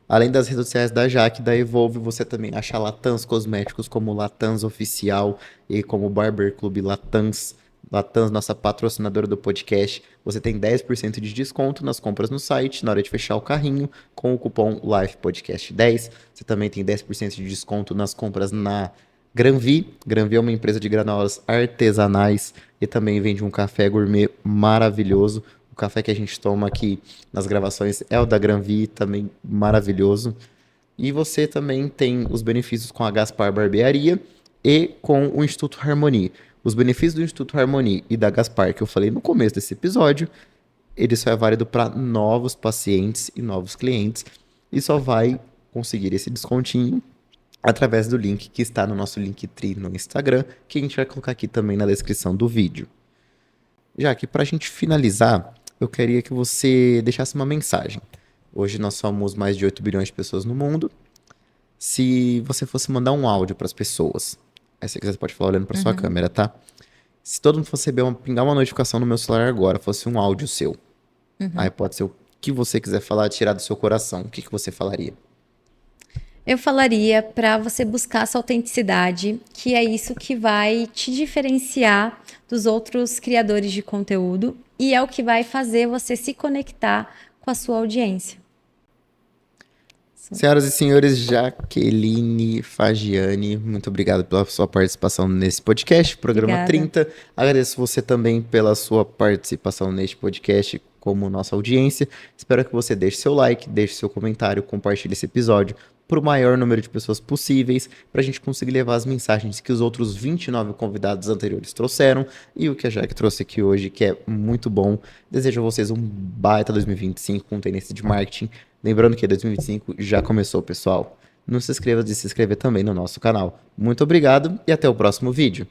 Além das redes sociais da Jaque, da Evolve, você também acha Latans Cosméticos como Latans Oficial e como Barber Club Latans. Latans, nossa patrocinadora do podcast. Você tem 10% de desconto nas compras no site, na hora de fechar o carrinho, com o cupom LIFEPODCAST10. Você também tem 10% de desconto nas compras na Granvi. Granvi é uma empresa de granolas artesanais e também vende um café gourmet maravilhoso. O café que a gente toma aqui nas gravações é o da Granvi, também maravilhoso. E você também tem os benefícios com a Gaspar Barbearia e com o Instituto Harmony. Os benefícios do Instituto Harmony e da Gaspar, que eu falei no começo desse episódio, ele só é válido para novos pacientes e novos clientes e só vai conseguir esse descontinho através do link que está no nosso Linktree no Instagram, que a gente vai colocar aqui também na descrição do vídeo. Já que para a gente finalizar, eu queria que você deixasse uma mensagem. Hoje nós somos mais de 8 bilhões de pessoas no mundo. Se você fosse mandar um áudio para as pessoas, aí se você quiser, você pode falar olhando para sua câmera, tá? Se todo mundo fosse receber pingar uma notificação no meu celular agora, fosse um áudio seu, aí pode ser o que você quiser falar, tirar do seu coração, o que que você falaria? Eu falaria para você buscar essa autenticidade, que é isso que vai te diferenciar dos outros criadores de conteúdo e é o que vai fazer você se conectar com a sua audiência. Senhoras e senhores, Jaqueline Fagiani, muito obrigado pela sua participação nesse podcast, programa Obrigada. 30. Agradeço você também pela sua participação neste podcast como nossa audiência. Espero que você deixe seu like, deixe seu comentário, compartilhe esse episódio para o maior número de pessoas possíveis, para a gente conseguir levar as mensagens que os outros 29 convidados anteriores trouxeram e o que a Jaque trouxe aqui hoje, que é muito bom. Desejo a vocês um baita 2025 com tendência de marketing. Lembrando que 2025 já começou, pessoal. Não se esqueça de se inscrever também no nosso canal. Muito obrigado e até o próximo vídeo.